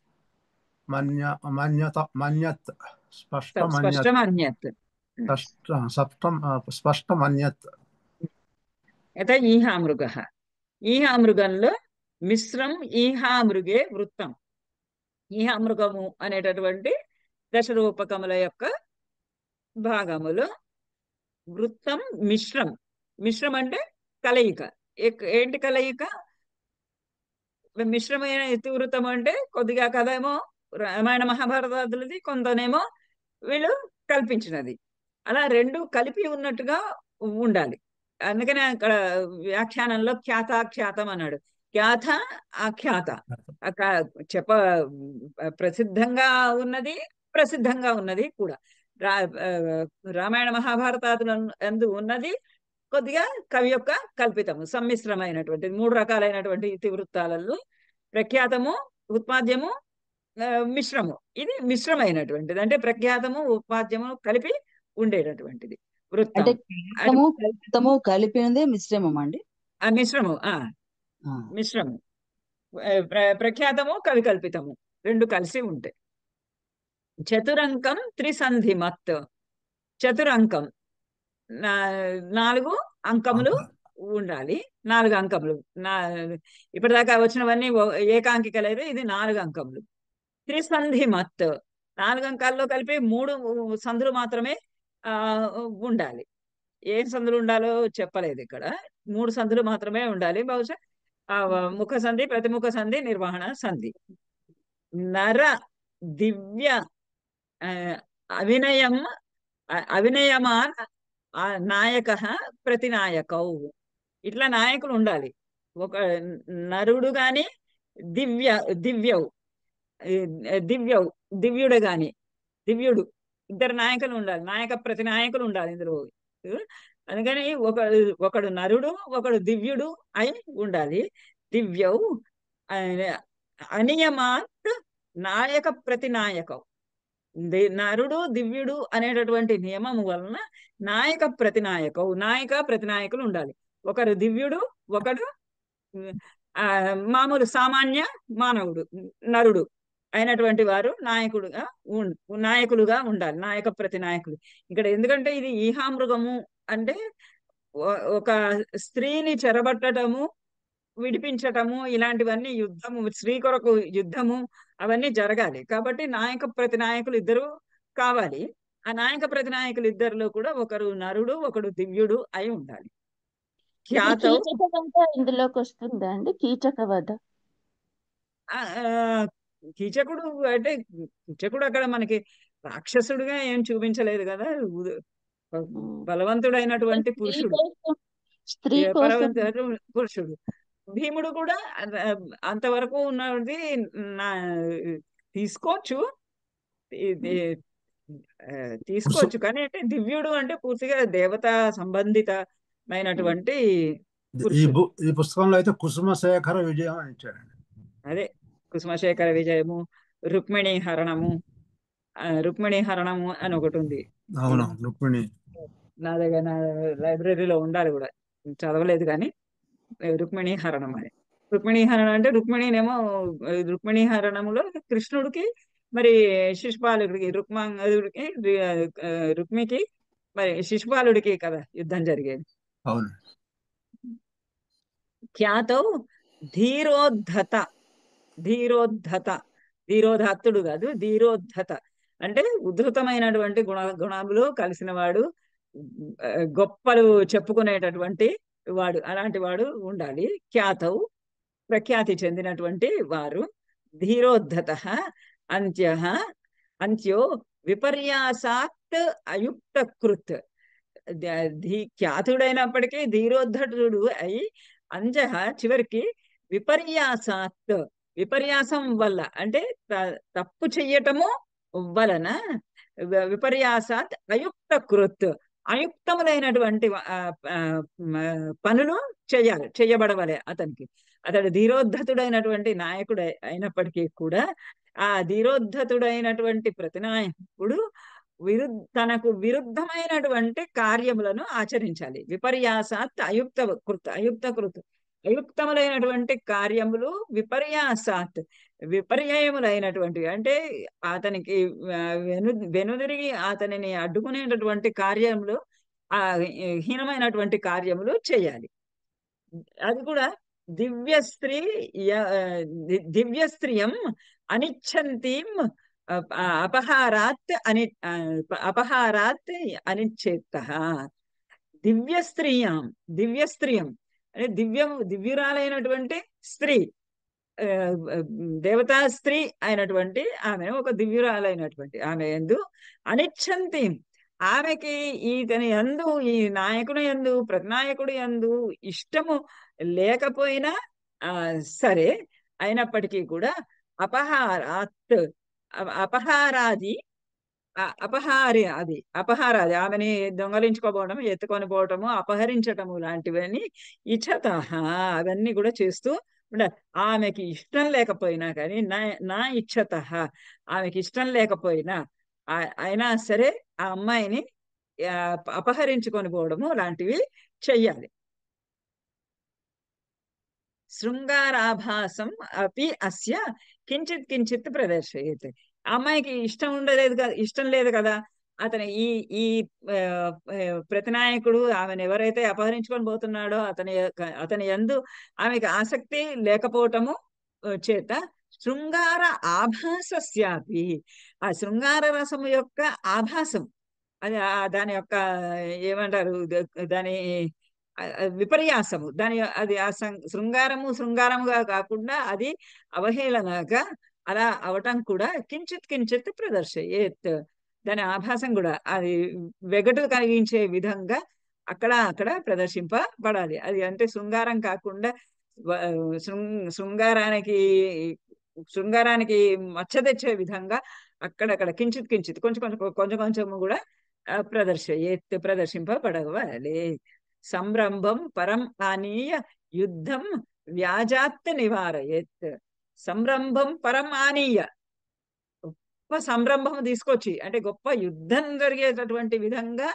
అయితే ఈహామృగః ఈహామృగంలో మిశ్రం ఈహామృగే వృత్తం. ఈహామృగము అనేటటువంటి దశరూపకముల యొక్క భాగములు. వృత్తం మిశ్రం. మిశ్రం అంటే కలయిక. ఏంటి కలయిక? మిశ్రమైన ఇతివృత్తం అంటే కొద్దిగా కథ ఏమో రామాయణ మహాభారతాదులది, కొంతనేమో వీళ్ళు కల్పించినది. అలా రెండు కలిపి ఉన్నట్టుగా ఉండాలి. అందుకనే అక్కడ వ్యాఖ్యానంలో ఖ్యాతాఖ్యాతం అన్నాడు. ఖ్యాత ఆఖ్యాత ప్రసిద్ధంగా ఉన్నది, ప్రసిద్ధంగా ఉన్నది కూడా. రామాయణ మహాభారతాదుల ఎందు ఉన్నది కొద్దిగా కవి యొక్క కల్పితము, సమ్మిశ్రమైనటువంటిది. మూడు రకాలైనటువంటి ఇతివృత్తాలలో ప్రఖ్యాతము, ఉత్పాద్యము, మిశ్రము. ఇది మిశ్రమైనటువంటిది, అంటే ప్రఖ్యాతము ఉత్పాద్యము కలిపి ఉండేటటువంటిది వృత్తం.
కలిపినదే మిశ్రమం అండి.
మిశ్రము మిశ్రము. ప్రఖ్యాతము కవి కల్పితము రెండు కలిసి ఉంటాయి. చతురంకం త్రిసంధిమత్. చతురంకం 4 అంకములు ఉండాలి. 4 అంకములు. ఇప్పటిదాకా వచ్చినవన్నీ ఏకాంకికలేదు, ఇది 4 అంకములు. త్రిసంధిమత్ 4 అంకాల్లో కలిపి 3 సంధులు మాత్రమే ఉండాలి. ఏ సంధులు ఉండాలో చెప్పలేదు ఇక్కడ. 3 సంధులు మాత్రమే ఉండాలి. బహుశా ముఖ సంధి, ప్రతిముఖ సంధి, నిర్వహణ సంధి. నర దివ్య అవినయమాన్ నాయక ప్రతినాయకౌ. ఇట్లా నాయకులు ఉండాలి. ఒక నరుడు గాని దివ్యుడు గాని దివ్యుడు, ఇద్దరు నాయకులు ఉండాలి. నాయక ప్రతినాయకులు ఉండాలి ఇందులో. అందుకని ఒకడు నరుడు, ఒకడు దివ్యుడు అయి ఉండాలి. దివ్యౌ అనియమాత్ నాయక ప్రతినాయకం. నరుడు దివ్యుడు అనేటటువంటి నియమము వలన నాయక ప్రతినాయకం, నాయక ప్రతినాయకులు ఉండాలి. ఒకరు దివ్యుడు, ఒకడు మామూలు సామాన్య మానవుడు నరుడు అయినటువంటి వారు నాయకులుగా ఉండాలి. నాయక ప్రతినాయకులు. ఇక్కడ ఎందుకంటే ఇది ఈహామృగము అంటే ఒక స్త్రీని చెరబట్టడము, విడిపించటము, ఇలాంటివన్నీ యుద్ధము, స్త్రీ కొరకు యుద్ధము అవన్నీ జరగాలి. కాబట్టి నాయక ప్రతి నాయకులు ఇద్దరు కావాలి. ఆ నాయక ప్రతి నాయకులు ఇద్దరిలో కూడా ఒకరు నరుడు, ఒకడు దివ్యుడు అయి ఉండాలి.
ఇప్పుడు
ఖ్యాతౌ
కీచక వధ ఇందులోకి వస్తుందా అండి? కీచక వధ.
ఆ, ఆ, కీచకుడు అంటే కీచకుడు అక్కడ మనకి రాక్షసుడుగా ఏం చూపించలేదు కదా. బలవంతుడైనటువంటి
స్త్రీ
పురుషుడు,
కోసం, స్త్రీ కోసం.
పరవంతుడు పురుషుడు. భీముడు కూడా అంతవరకు ఉన్నది నా తీసుకోవచ్చు, ఇది తీసుకోవచ్చు. కానీ అంటే దివ్యుడు అంటే పూర్తిగా దేవతా సంబంధితమైనటువంటి
ఈ
పురుషుడు.
ఈ పుస్తకంలో అయితే కుసుమశేఖర విజయం అని ఇచ్చాడండి.
అదే కుసుమశేఖర విజయము, రుక్మిణి హరణము, రుక్మిణి హరణము అని ఒకటి ఉంది.
అవును, రుక్మిణి.
నా దగ్గర నా లైబ్రరీలో ఉండాలి కూడా, చదవలేదు కానీ. రుక్మిణి హరణం అని, రుక్మిణి హరణం అంటే రుక్మిణినేమో, రుక్మిణి హరణములో కృష్ణుడికి మరి శిశుపాలుడికి, రుక్మాంగదుడికి, రుక్మికి మరి శిశుపాలుడికి కదా యుద్ధం జరిగేది.
అవును.
ఖ్యాతౌ ధీరోద్ధత, ధీరోద్ధత, ధీరోధత్తుడు కాదు, ధీరోద్ధత అంటే ఉద్ధృతమైనటువంటి గుణములు కలిసిన వాడు, గొప్పలు చెప్పుకునేటటువంటి వాడు, అలాంటి వాడు ఉండాలి. ఖ్యాతౌ ప్రఖ్యాతి చెందినటువంటి వారు. ధీరోద్ధత అంత్య అంత్యో విపర్యాసాత్ అయుక్త కృత్. ఖ్యాతుడైనప్పటికీ ధీరోద్ధతుడు అయి అంజహ చివరికి విపర్యాసాత్, విపర్యాసం వల్ల అంటే తప్పు చెయ్యటము వలన, విపర్యాసాత్ అయుక్త కృత్, అయుక్తములైనటువంటి పనులు చేయబడవలే అతనికి. అతడు ధీరోద్ధతుడైనటువంటి నాయకుడు అయినప్పటికీ కూడా ఆ ధీరోద్ధతుడైనటువంటి ప్రతినాయకుడు తనకు విరుద్ధమైనటువంటి కార్యములను ఆచరించాలి. విపర్యాసాత్ అయుక్త కృత్, అయుక్త కృత్, అయుక్తములైనటువంటి కార్యములు, విపర్యాసాత్ విపర్యయములైనటువంటివి అంటే అతనికి వెనుదిరిగి అతనిని అడ్డుకునేటటువంటి కార్యములు, ఆ హీనమైనటువంటి కార్యములు చేయాలి. అది కూడా దివ్యస్త్రీ దివ్యస్త్రియం అనిచ్ఛంతీం అపహారాత్ అపహారాత్ అనిచ్ఛేత్తః. దివ్యస్త్రీయం, దివ్యస్త్రియం అంటే దివ్యురాలైనటువంటి స్త్రీ, దేవతా స్త్రీ అయినటువంటి ఆమె, ఒక దివ్యురాలైనటువంటి ఆమె యందు అనిచ్ఛంతి, ఆమెకి ఈతని యందు, ఈ నాయకుని యందు, ప్రతినాయకుడి యందు ఇష్టము లేకపోయినా సరే, అయినప్పటికీ కూడా అపహారాత్, అపహారాది, అపహారాది ఆమెని దొంగలించుకోపోవడం, ఎత్తుకొని పోవటము, అపహరించటము లాంటివన్నీ ఇచ్చత అవన్నీ కూడా చేస్తూ ఉండాలి. ఆమెకి ఇష్టం లేకపోయినా కానీ, నా ఇచ్చత, ఆమెకి ఇష్టం లేకపోయినా అయినా సరే ఆ అమ్మాయిని అపహరించుకొని పోవడము లాంటివి చెయ్యాలి. శృంగారాభాసం అపి అస్య కించిత్ కించిత్ ప్రదర్శయత్. అమ్మాయికి ఇష్టం లేదు కదా, అతని ఈ ప్రతినాయకుడు ఆమెను ఎవరైతే అపహరించుకొని పోతున్నాడో అతని యందు ఆమెకి ఆసక్తి లేకపోవటము చేత శృంగార ఆభాసస్యాపి, ఆ శృంగార రసము యొక్క ఆభాసం, అది దాని యొక్క ఏమంటారు, దాని విపర్యాసము, అది ఆ శృంగారముగా కాకుండా అది అవహేళనగా అలా అవటం కూడా కించిత్ కించిత్ ప్రదర్శయేత్. దాని ఆభాసం కూడా అది వెగటు కలిగించే విధంగా అక్కడ ప్రదర్శింపబడాలి. అది అంటే శృంగారం కాకుండా శృంగారానికి మచ్చ తెచ్చే విధంగా అక్కడక్కడ కించిత్ కించిత్ కొంచెం కొంచెము కూడా ప్రదర్శింపబడవాలి. సంరంభం పరం ఆనీయ యుద్ధం వ్యాజాత్ నివారయేత్. సంరంభం పరం ఆనీయ, గొప్ప సంరంభం తీసుకొచ్చి, అంటే గొప్ప యుద్ధం జరిగేటటువంటి విధంగా,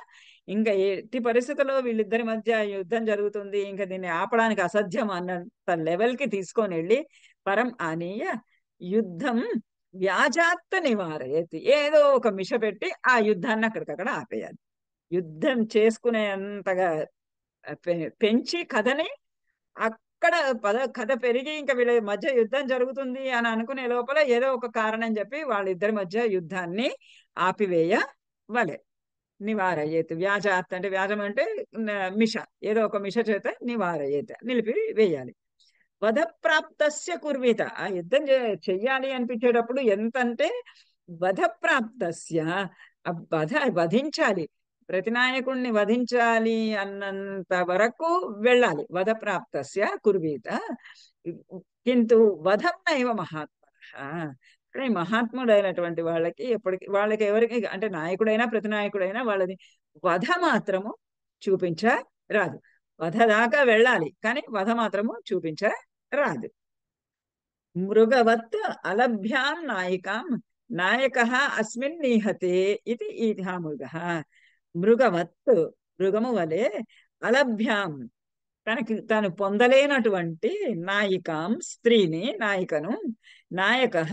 ఇంకా ఎట్టి పరిస్థితుల్లో వీళ్ళిద్దరి మధ్య యుద్ధం జరుగుతుంది, ఇంకా దీన్ని ఆపడానికి అసాధ్యం అన్నంత లెవెల్కి తీసుకొని వెళ్ళి పరం ఆనీయ యుద్ధం వ్యాజాత్ నివారయేత్, ఏదో ఒక మిష పెట్టి ఆ యుద్ధాన్ని అక్కడికక్కడ ఆపేయాలి. యుద్ధం చేసుకునేంతగా పెంచి కథని అక్కడ కథ పెరిగి ఇంకా వీళ్ళ మధ్య యుద్ధం జరుగుతుంది అని అనుకునే లోపల ఏదో ఒక కారణం చెప్పి వాళ్ళిద్దరి మధ్య యుద్ధాన్ని ఆపివేయవలె. నివారయేత్. వ్యాజాత్ అంటే వ్యాజం అంటే మిష, ఏదో ఒక మిష చేత నివారయేత్ నిలిపి వేయాలి. వధప్రాప్తస్య కుర్వీత. ఆ యుద్ధం చెయ్యాలి అనిపించేటప్పుడు ఎంతంటే వధప్రాప్తస్య, వధించాలి, ప్రతినాయకుణ్ణి వధించాలి అన్నంత వరకు వెళ్ళాలి. వధప్రాప్తస్య కుర్వీత కింటు వధం నైవ మహాత్మ. మహాత్ముడైనటువంటి వాళ్ళకి వాళ్ళకి ఎవరికి అంటే నాయకుడైనా ప్రతినాయకుడైనా వాళ్ళది వధ మాత్రము చూపించరాదు. వధ దాకా వెళ్ళాలి కానీ వధ మాత్రము చూపించరాదు. మృగవత్ అలభ్యాం నాయికాం నాయకః అస్మిన్ నీహతే ఇది ఈహా మృగః. మృగవత్ మృగము వలె అలభ్యాం తను పొందలేనటువంటి నాయికాం స్త్రీని నాయికను నాయకః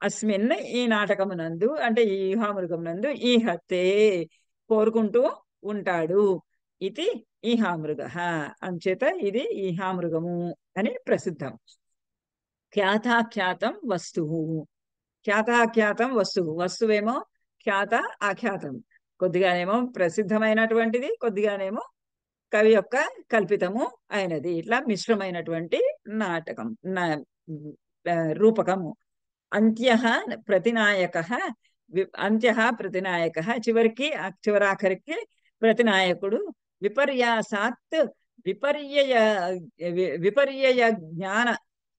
అస్మిన్ ఈ నాటకమునందు అంటే ఈ ఈహామృగమునందు ఈహతే కోరుకుంటూ ఉంటాడు. ఇది ఈహామృగః. అంచేత ఇది ఈహామృగము అని ప్రసిద్ధం. ఖ్యాతాఖ్యాతం వస్తువు. ఖ్యాతాఖ్యాతం వస్తువు. వస్తువేమో ఖ్యాత ఆఖ్యాతం. కొద్దిగానేమో ప్రసిద్ధమైనటువంటిది, కొద్దిగానేమో కవి యొక్క కల్పితము అయినది. ఇట్లా మిశ్రమైనటువంటి నాటకం రూపకము. అంత్యః ప్రతినాయకః. అంత్యః ప్రతినాయకః. చివరాఖరికి ప్రతినాయకుడు. విపర్యాసాత్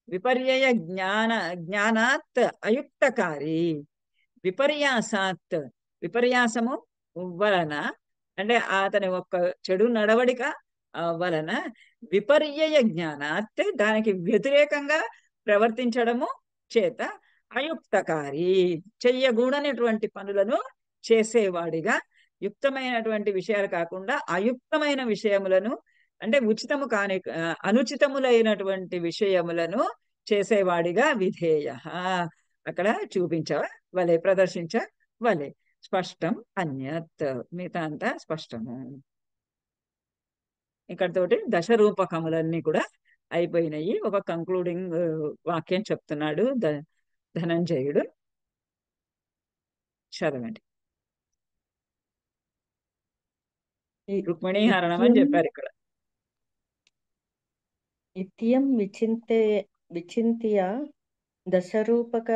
విపర్యయ జ్ఞానాత్ అయుక్తకారి. విపర్యాసాత్ విపర్యాసము వలన అంటే అతని ఒక్క చెడు నడవడిక వలన విపర్యయ జ్ఞానాత్ దానికి వ్యతిరేకంగా ప్రవర్తించడము చేత అయుక్తకారి చెయ్యగూడనటువంటి పనులను చేసేవాడిగా, యుక్తమైనటువంటి విషయాలు కాకుండా అయుక్తమైన విషయములను అంటే ఉచితము కాని అనుచితములైనటువంటి విషయములను చేసేవాడిగా విధేయ అక్కడ చూపించవలే, ప్రదర్శించవలే. స్పష్టం అన్యత్. మిగతా అంతా స్పష్టము. ఇక్కడతోటి దశరూపకములన్నీ కూడా అయిపోయినాయి. ఒక కంక్లూడింగ్ వాక్యం చెప్తున్నాడు ధనంజయుడు. చదవండి. రుక్మిణీ హరణం అని చెప్పారు ఇక్కడ.
ఇత్యం విచింత్య దశరూపక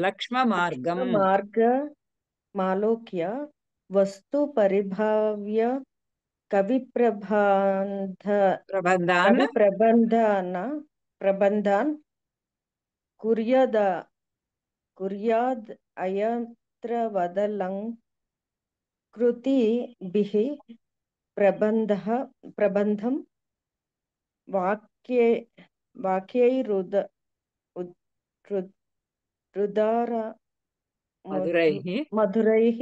లక్ష్మమార్గం
మాలోక్య వస్తు పరిభావ్య ప్రబంధాన్ కుర్యాద్ అయత్ర వదలంకృతిభిః ప్రబంధం
మధురైః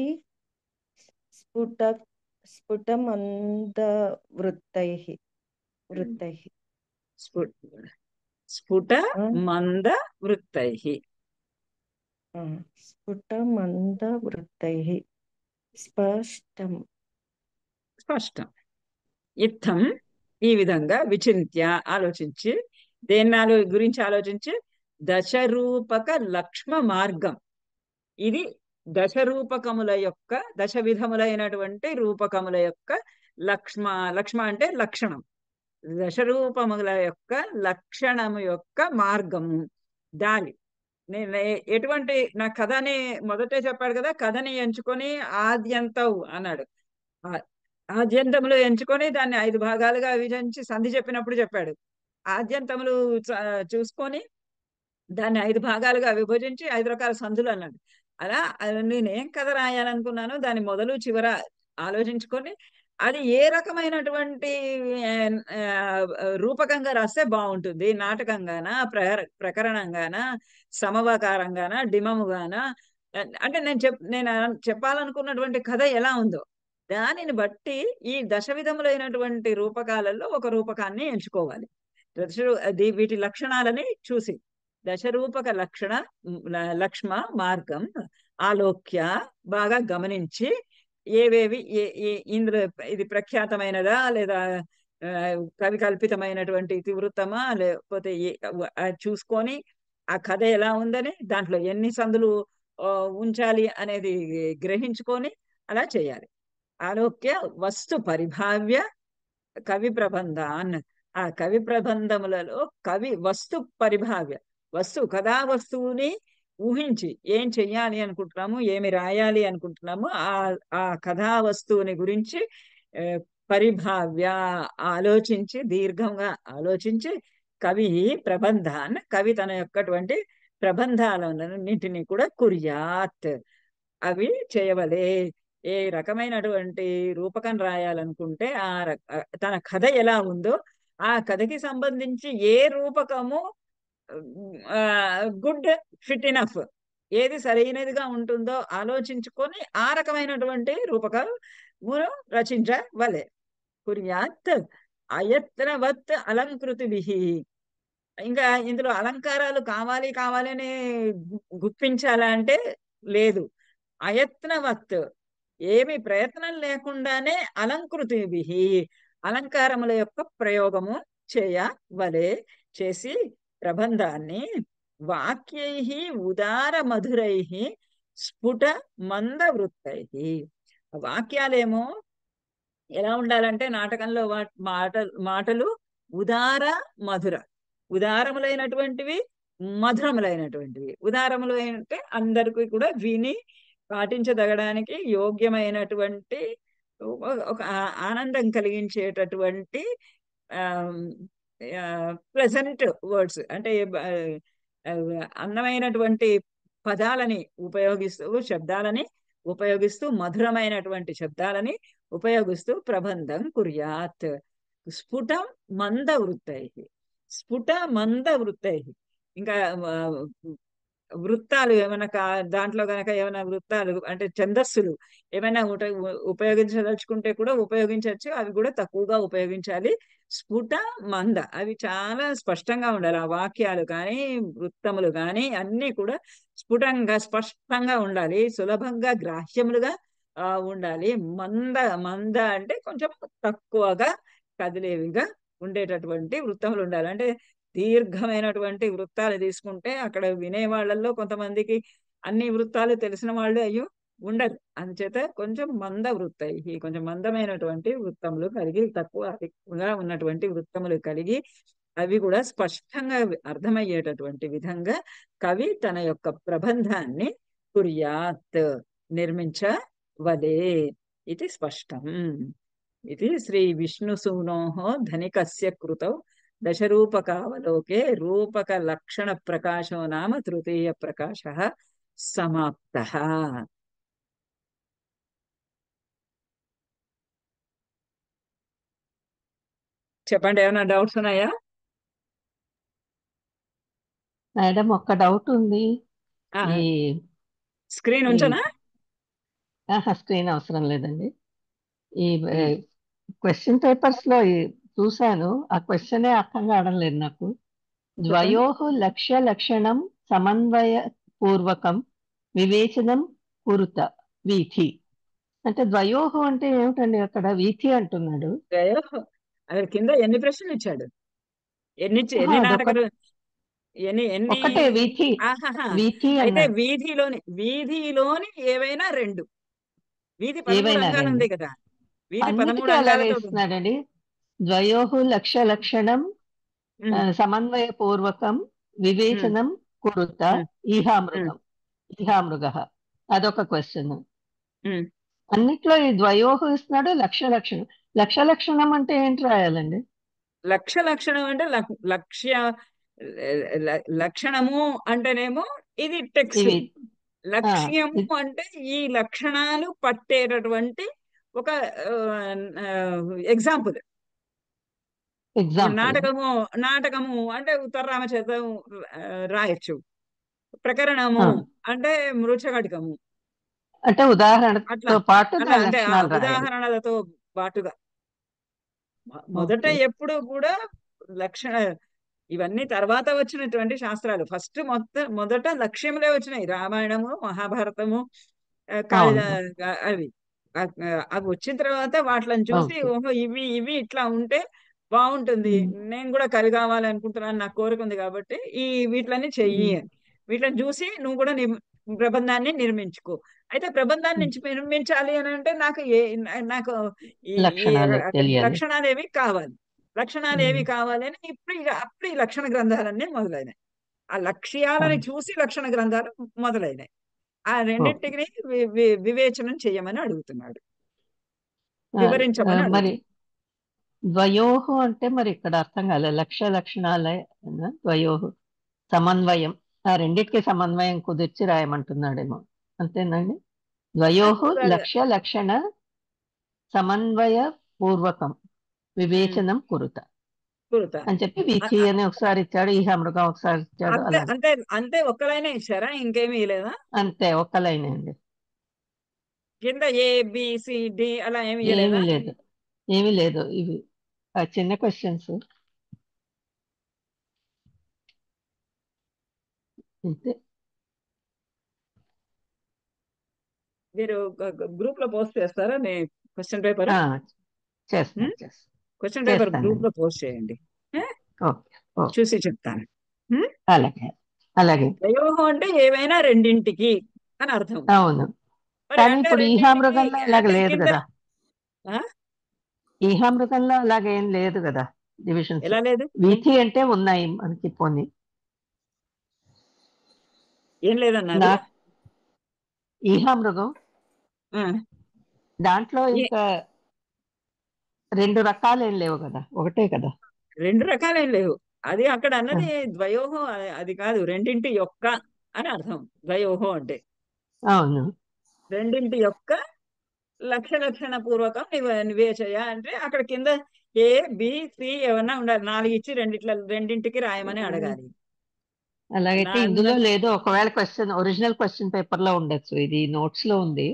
స్ఫుటమందవృత్తైః. స్ఫుటమందవృత్తైః.
స్పష్టం. ఇత్థం ఈ విధంగా విచింత్య ఆలోచించి, దేన్ని గురించి ఆలోచించి, దశరూపక లక్ష్మ మార్గం. ఇది దశరూపకముల యొక్క దశ విధములైనటువంటి రూపకముల యొక్క లక్ష్మ అంటే లక్షణం. దశరూపముల యొక్క లక్షణము యొక్క మార్గము, దారి. నేను ఎటువంటి నా కథని మొదటే చెప్పాడు కదా, కథని ఎంచుకొని ఆద్యంతవు అన్నాడు. ఆద్యంతములు ఎంచుకొని దాన్ని 5 భాగాలుగా విభజించి సంధి చెప్పినప్పుడు చెప్పాడు. ఆద్యంతములు చూసుకొని దాన్ని 5 భాగాలుగా విభజించి 5 రకాల సంధులు అన్నాడు. అలా నేనేం కథ రాయాలనుకున్నానో దాని మొదలు చివర ఆలోచించుకొని అది ఏ రకమైనటువంటి రూపకంగా రాస్తే బాగుంటుంది, నాటకంగానా, ప్రకరణంగానా, సమవకారంగానా, డిమముగానా, అంటే నేను చెప్పాలనుకున్నటువంటి కథ ఎలా ఉందో దానిని బట్టి ఈ దశ విధములైనటువంటి రూపకాలలో ఒక రూపకాన్ని ఎంచుకోవాలి. వీటి లక్షణాలని చూసి దశరూపక లక్ష్మ మార్గం ఆలోక్య బాగా గమనించి ఏవేవి ఇందులో ఇది ప్రఖ్యాతమైనదా లేదా కవి కల్పితమైనటువంటి ఇతివృత్తమా లేకపోతే చూసుకొని ఆ కథ ఎలా ఉందని దాంట్లో ఎన్ని సందులు ఉంచాలి అనేది గ్రహించుకొని అలా చేయాలి. ఆలోక్య వస్తు పరిభావ్య కవి ప్రబంధాన్. ఆ కవి ప్రబంధములలో కవి వస్తు పరిభావ్య కథా వస్తువుని ఊహించి ఏం చెయ్యాలి అనుకుంటున్నాము, ఏమి రాయాలి అనుకుంటున్నాము, ఆ కథా వస్తువుని గురించి పరిభావ్య ఆలోచించి దీర్ఘంగా ఆలోచించి కవి ప్రబంధాన్ని కవి తన యొక్కటువంటి ప్రబంధాలన్నింటినీ కూడా కుర్యాత్ అవి చేయవలే. ఏ రకమైనటువంటి రూపకం రాయాలనుకుంటే తన కథ ఎలా ఉందో ఆ కథకి సంబంధించి ఏ రూపకము గుడ్ ఫిట్ ఇనఫ్ ఏది సరైనదిగా ఉంటుందో ఆలోచించుకొని ఆ రకమైనటువంటి రూపకమును రచించవలే. కుర్యాత్ అయత్నవత్ అలంకృతిభిః. ఇంకా ఇందులో అలంకారాలు కావాలి కావాలని గుప్పించాలా అంటే లేదు. అయత్నవత్ ఏమి ప్రయత్నం లేకుండానే అలంకృతిభిః అలంకారముల యొక్క ప్రయోగము చేయవలే. చేసి ప్రబంధాన్ని వాక్యైః ఉదార మధురైః స్ఫుట మందవృత్తైః. వాక్యాలేమో ఎలా ఉండాలంటే నాటకంలో మాటలు ఉదార మధుర, ఉదారములైనటువంటివి మధురములైనటువంటివి. ఉదారములు అంటే అందరికీ కూడా విని పాటించదగడానికి యోగ్యమైనటువంటి ఒక ఆనందం కలిగించేటటువంటి ప్లెజెంట్ వర్డ్స్ అంటే అందమైనటువంటి పదాలని ఉపయోగిస్తూ శబ్దాలని ఉపయోగిస్తూ మధురమైనటువంటి శబ్దాలని ఉపయోగిస్తూ ప్రబంధం కుర్యాత్. స్ఫుటం మంద వృత్తై, స్ఫుట మంద వృత్తై. ఇంకా వృత్తాలు ఏమైనా దాంట్లో గనక ఏమైనా వృత్తాలు అంటే ఛందస్సులు ఏమైనా ఉపయోగించదలుచుకుంటే కూడా ఉపయోగించవచ్చు, అవి కూడా తక్కువగా ఉపయోగించాలి. స్ఫుట మంద అవి చాలా స్పష్టంగా ఉండాలి. ఆ వాక్యాలు కానీ వృత్తములు కానీ అన్నీ కూడా స్ఫుటంగా స్పష్టంగా ఉండాలి, సులభంగా గ్రాహ్యములుగా ఉండాలి. మంద అంటే కొంచెం తక్కువగా కదిలేవిగా ఉండేటటువంటి వృత్తములు ఉండాలి. అంటే దీర్ఘమైనటువంటి వృత్తాలు తీసుకుంటే అక్కడ వినేవాళ్లలో కొంతమందికి అన్ని వృత్తాలు తెలిసిన వాళ్ళు అయ్యో ఉండరు. అందుచేత కొంచెం మంద వృత్తై, కొంచెం మందమైనటువంటి వృత్తములు కలిగి తక్కువగా ఉన్నటువంటి వృత్తములు కలిగి అవి కూడా స్పష్టంగా అర్థమయ్యేటటువంటి విధంగా కవి తన యొక్క ప్రబంధాన్ని కుర్యాత్ నిర్మించవలే. ఇది స్పష్టం. ఇది శ్రీ విష్ణుసూనోః ధనికస్య కృతౌ దశరూపకావలోకే రూపక లక్షణ ప్రకాశో నామ తృతీయ ప్రకాశః సమాప్తః. చెప్పండి, ఏమైనా డౌట్స్ ఉన్నాయా?
మేడం ఒక్క డౌట్ ఉంది. ఈ
స్క్రీన్ ఉంచనా?
స్క్రీన్ అవసరం లేదండి. ఈ క్వశ్చన్ పేపర్స్ లో చూశాను, ఆ క్వశ్చనే అర్థం కావడం లేదు నాకు. ద్వయోః లక్ష్య లక్షణం సమన్వయ పూర్వకం వివేచనం కురుత వీథి. అంటే ద్వయోః అంటే ఏమిటండి? అక్కడ వీథి అంటున్నాడు.
ద్వయోః అక్కడ కింద ఎన్ని ప్రశ్నలు ఇచ్చాడు, ఎన్ని నాటకాలు,
ఒకటే వీథి. వీథి
అయితే వీధిలోని ఏవైనా రెండు. వీధి 13 అంగాలు ఉంది కదా, వీధి 13 అంగాలతో
ఇస్తున్నాడండి. ద్వయోః లక్ష్య లక్షణం సమన్వయ పూర్వకం వివేచనం కురుత ఈహామృగః. అదొక క్వశ్చన్. అన్నిట్లో ఈ ద్వయోః ఇస్తున్నాడు. లక్ష్య లక్షణం, లక్ష్య లక్షణం అంటే ఏంటి రాయాలండి?
లక్ష్య లక్షణం అంటే లక్షణము అంటేనేమో ఇది టెక్స్ట్. లక్ష్యము అంటే ఈ లక్షణాలు పట్టేటటువంటి ఒక ఎగ్జాంపుల్. నాటకము అంటే ఉత్తరరామచరితం రాయొచ్చు. ప్రకరణము అంటే మృచ్ఛకటికము.
అంటే ఉదాహరణతో పాటు
అంటే ఉదాహరణలతో పాటుగా మొదట ఎప్పుడు కూడా ఇవన్నీ తర్వాత వచ్చినటువంటి శాస్త్రాలు. ఫస్ట్ మొదట లక్ష్యములే వచ్చినాయి. రామాయణము, మహాభారతము, అవి అవి వచ్చిన తర్వాత వాటిని చూసి ఓహో ఇవి ఇవి ఇట్లా ఉంటే బాగుంటుంది, నేను కూడా కవి కావాలనుకుంటున్నాను, నాకు కోరిక ఉంది కాబట్టి వీటిని చెయ్యి, వీటిని చూసి నువ్వు కూడా ప్రబంధాన్ని నిర్మించుకో. అయితే ప్రబంధాన్ని నిర్మించాలి అని అంటే నాకు ఈ లక్షణాలు ఏవి కావాలి, లక్షణాలు ఏవి కావాలి అని అప్పుడు ఈ లక్షణ గ్రంథాలన్నీ మొదలైనాయి. ఆ లక్ష్యాలని చూసి లక్షణ గ్రంథాలు మొదలైనాయి. ఆ రెండింటిని వివేచనం చేయమని అడుగుతున్నాడు, వివరించమని
మరి
అడుగుతున్నాడు.
ద్వయోహు అంటే మరి ఇక్కడ అర్థం కాలే. లక్షణాలే ద్వయోహు సమన్వయం, ఆ రెండింటికి సమన్వయం కుదిర్చి రాయమంటున్నాడేమో, అంతేనండి? ద్వయోహు లక్షణ సమన్వయ పూర్వకం వివేచనం కురుత అని చెప్పి వీచి అని ఒకసారి ఇచ్చాడు, ఈ మృగం ఒకసారి ఇచ్చాడు.
అంతే ఒక్క లైనే ఇచ్చారా, ఇంకేమీ లేదా?
అంతే ఒక్క లైనే అండి,
కింద ABCD అలా
ఏమీ లేదు, ఏమీ లేదు. ఇవి చిన్న క్వశ్చన్స్ అంతే.
మీరు గ్రూప్ లో పోస్ట్ చేస్తారా క్వశ్చన్ పేపర్?
చేస్తాను.
క్వశ్చన్ పేపర్ గ్రూప్ లో పోస్ట్ చేయండి, చూసి చెప్తాను.
అలాగే అలాగే.
ద్వయోహు అంటే ఏవైనా రెండింటికి అని అర్థం.
అవును, కానీ ఇప్పుడు ఈహామృగంలో అలాగే లేదు కదా, ఈహామృగంలో అలాగేం లేదు కదా డివిజన్స్.
ఎలా లేదు?
వీథి అంటే ఉన్నాయి మనకి, పోనీ
ఏం లేదన్నా
ఈహామృగం దాంట్లో ఇంకా రెండు రకాలేం లేవు కదా, ఒకటే కదా.
రెండు రకాలేం లేవు, అది అక్కడ అన్నది ద్వయోహో, అది కాదు, రెండింటి యొక్క అని అర్థం ద్వయోహో అంటే.
అవును,
రెండింటి యొక్క లక్షణ పూర్వకం నివేచయ అంటే అక్కడ కింద ABC ఏమన్నా ఉండాలి, 4 ఇచ్చి రెండింటికి రాయమని అడగాలి.
అలాగైతే ఇందులో లేదు. ఒకవేళ ఒరిజినల్ క్వశ్చన్ పేపర్ లో ఉండొచ్చు, ఇది నోట్స్ లో ఉంది,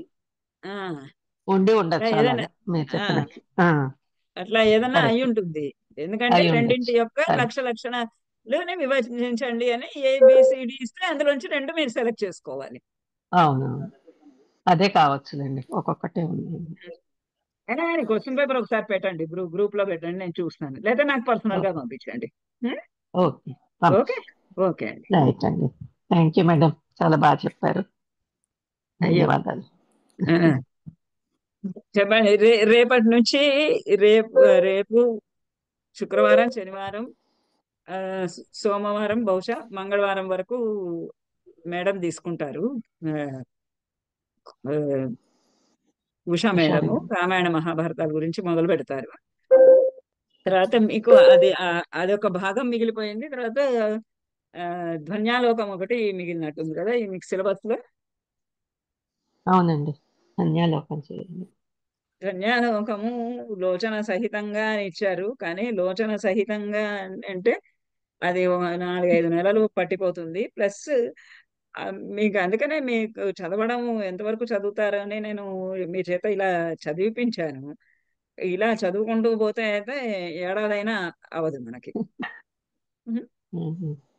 ఉండి ఉండొచ్చు అలాగా మీరు చెప్పినట్లు.
అట్లా ఏదన్నా అయి ఉంటుంది, ఎందుకంటే రెండింటి యొక్క లక్షణాలని విభజించండి అని ABCD ఇస్తే అందులోంచి 2 మీరు సెలెక్ట్ చేసుకోవాలి.
అవును, అదే కావచ్చులేండి, ఒక్కొక్కటే ఉంది.
క్వశ్చన్ పేపర్ ఒకసారి పెట్టండి, గ్రూప్ లో పెట్టండి, నేను చూస్తాను, లేదా నాకు పర్సనల్ గా పంపించండి.
ఓకే
ఓకే ఓకే అండి,
రైట్ అండి. థ్యాంక్ యూ మేడం, చాలా బాగా చెప్పారు, ధన్యవాదాలు.
చెప్పండి. రేపటి నుంచి రేపు శుక్రవారం, శనివారం, సోమవారం, బహుశా మంగళవారం వరకు మేడం తీసుకుంటారు, ఉషా మేడము రామాయణ మహాభారతాల గురించి మొదలు పెడతారు. తర్వాత మీకు అదొక భాగం మిగిలిపోయింది. తర్వాత ధ్వన్యాలోకం ఒకటి మిగిలినట్టుంది కదా మీకు సిలబస్ లో.
అవునండి, ధ్వన్యాలోకం చేయండి.
ధ్వన్యాలోకము లోచన సహితంగా ఇచ్చారు, కానీ లోచన సహితంగా అంటే అది 4-5 నెలలు పట్టిపోతుంది. ప్లస్ మీకు అందుకనే మీకు చదవడం ఎంతవరకు చదువుతారని నేను మీ చేత ఇలా చదివిపించాను. ఇలా చదువుకుంటూ పోతే అయితే ఏడాదైనా అవదు మనకి.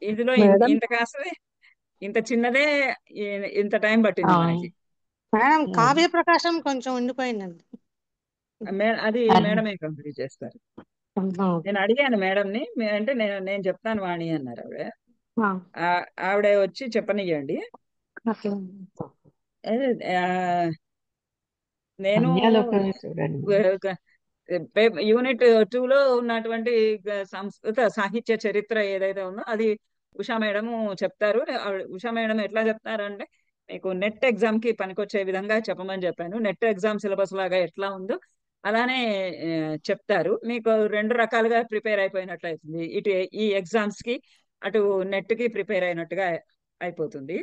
ఇందులో ఇంత కాస్తే ఇంత చిన్నదే ఇంత టైం పట్టింది మనకి.
మేడం కావ్య ప్రకాశం కొంచెం ఉండిపోయిందండి,
అది మేడమే కంప్లీట్ చేస్తారు. నేను అడిగాను మేడంని, అంటే నేను చెప్తాను వాణి అన్నారు ఆవిడ. ఆవిడ వచ్చి చెప్పనియండి. నేను యూనిట్ 2లో ఉన్నటువంటి సంస్కృత సాహిత్య చరిత్ర ఏదైతే ఉందో అది ఉషా మేడం చెప్తారు. ఉషా మేడం ఎట్లా చెప్తారంటే మీకు నెట్ ఎగ్జామ్ కి పనికొచ్చే విధంగా చెప్పమని చెప్పాను. నెట్ ఎగ్జామ్ సిలబస్ లాగా ఎట్లా ఉందో అలానే చెప్తారు. మీకు 2 రకాలుగా ప్రిపేర్ అయిపోయినట్లయితుంది, ఇటు ఈ ఎగ్జామ్స్ కి అటు నెట్ కి ప్రిపేర్ అయినట్టుగా అయిపోతుంది.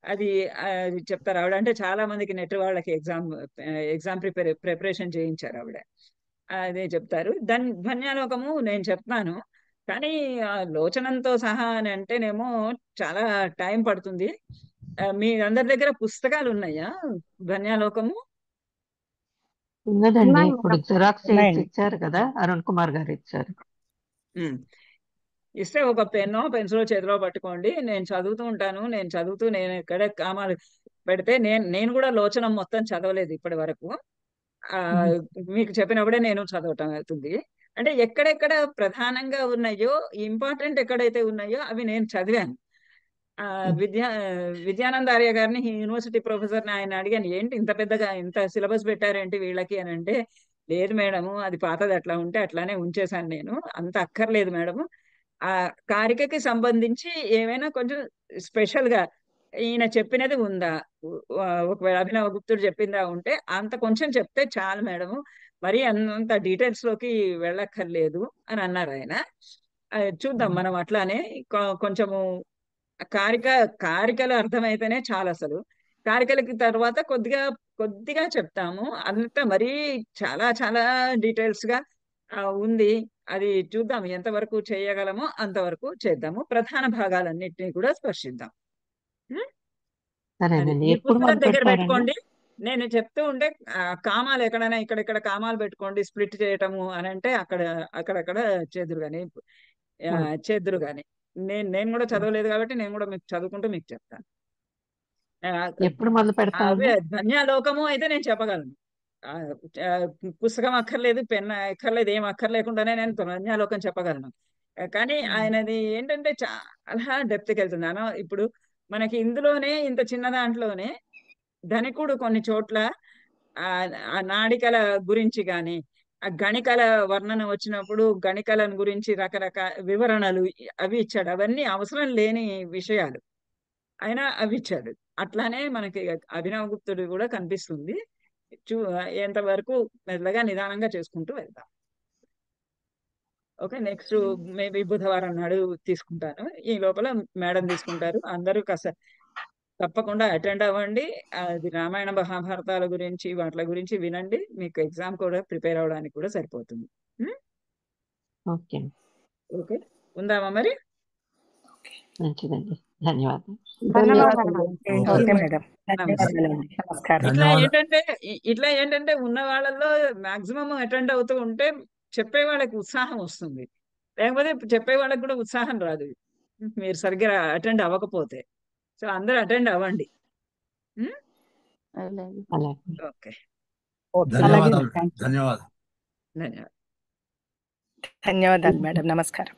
అది చెప్తారు ఆవిడ. అంటే చాలా మందికి నెట్ వాళ్ళకి ఎగ్జామ్ ప్రిపరేషన్ చేయించారు ఆవిడ, అదే చెప్తారు. ధ్వన్యాలోకము నేను చెప్తాను, కానీ లోచనంతో సహా అని అంటేనేమో చాలా టైం పడుతుంది. మీ అందరి దగ్గర పుస్తకాలు ఉన్నాయా ధ్వన్యాలోకము?
ఉన్నదండి, ఇప్పుడు జిరాక్స్ ఇచ్చారు కదా, అరుణ్ కుమార్ గారు ఇచ్చారు.
ఇస్తే ఒక పెన్నో పెన్సిలో చేతిలో పట్టుకోండి, నేను చదువుతూ ఉంటాను, నేను ఎక్కడ కామాలు పెడితే నేను కూడా లోచనం మొత్తం చదవలేదు ఇప్పటి వరకు. మీకు చెప్పినప్పుడే నేను చదవటం అవుతుంది. అంటే ఎక్కడెక్కడ ప్రధానంగా ఉన్నాయో, ఇంపార్టెంట్ ఎక్కడైతే ఉన్నాయో అవి నేను చదివాను. విద్యానంద ఆర్య గారిని, యూనివర్సిటీ ప్రొఫెసర్ని, ఆయన అడిగాను, ఏంటి ఇంత పెద్దగా ఇంత సిలబస్ పెట్టారేంటి వీళ్ళకి అని అంటే, లేదు మేడము అది పాతది, అట్లా ఉంటే అట్లానే ఉంచేశాను, నేను అంత అక్కర్లేదు మేడము. ఆ కారికకి సంబంధించి ఏమైనా కొంచెం స్పెషల్ గా ఈయన చెప్పినది ఉందా, ఒకవేళ అభినవ గుప్తుడు చెప్పిందా ఉంటే అంత కొంచెం చెప్తే చాలు మేడము, మరి అంత డీటెయిల్స్ లోకి వెళ్ళక్కర్లేదు అని అన్నారు ఆయన. చూద్దాం మనం అట్లానే కొంచెము కారికలు అర్థమైతేనే చాలు. అసలు కారికలకి తర్వాత కొద్దిగా చెప్తాము, అంత మరీ చాలా చాలా డీటెయిల్స్ గా ఉంది. అది చూద్దాం ఎంతవరకు చేయగలమో అంతవరకు చేద్దాము. ప్రధాన భాగాలన్నిటినీ కూడా స్పర్శిద్దాం. మీ పుస్తకం దగ్గర పెట్టుకోండి, నేను చెప్తూ ఉంటే కామాలు ఎక్కడైనా ఇక్కడ కామాలు పెట్టుకోండి, స్ప్లిట్ చేయటము అని అంటే అక్కడక్కడ చేదురు గాని నేను కూడా చదవలేదు కాబట్టి నేను కూడా మీకు చదువుకుంటూ మీకు చెప్తాను.
ఎప్పుడు మొదలు పెడతాను?
ధన్యాలోకము అయితే నేను చెప్పగలను. పుస్తకం అక్కర్లేదు, పెన్ అక్కర్లేదు, ఏం అక్కర్లేకుండానే నేను ధన్యాలోకం చెప్పగలను. కానీ ఆయనది ఏంటంటే చాలా డెప్త్కి వెళ్తున్నాను. ఇప్పుడు మనకి ఇందులోనే ఇంత చిన్న దాంట్లోనే ధనికుడు కొన్ని చోట్ల ఆ నాడికల గురించి కానీ, ఆ గణికల వర్ణన వచ్చినప్పుడు గణికలను గురించి రకరకాల వివరణలు అవి ఇచ్చాడు. అవన్నీ అవసరం లేని విషయాలు అయినా అవి ఇచ్చాడు. అట్లానే మనకి అభినవ గుప్తుడు కూడా కనిపిస్తుంది. ఎంతవరకు మెల్లగా నిదానంగా చేసుకుంటూ వెళ్దాం. ఓకే, నెక్స్ట్ మేబీ బుధవారం నాడు తీసుకుంటాను. ఈ లోపల మేడం తీసుకుంటారు. అందరూ కాస్త తప్పకుండా అటెండ్ అవ్వండి. అది రామాయణ మహాభారతాల గురించి వాటి గురించి వినండి, మీకు ఎగ్జామ్ కూడా ప్రిపేర్ అవడానికి కూడా సరిపోతుంది.
ఓకే
ఓకే, ఉందామా మరి?
మంచిదండి, ధన్యవాదాలు.
ఓకే మేడం,
ఇట్లా ఏంటంటే ఉన్న వాళ్ళల్లో మాక్సిమం అటెండ్ అవుతూ ఉంటే చెప్పే వాళ్ళకి ఉత్సాహం వస్తుంది, లేకపోతే చెప్పే వాళ్ళకి కూడా ఉత్సాహం రాదు మీరు సరిగ్గా అటెండ్ అవ్వకపోతే. సో అందరూ అటెండ్ అవ్వండి. ఓకే,
ధన్యవాదాలు.
ధన్యవాదాలు మేడం, నమస్కారం.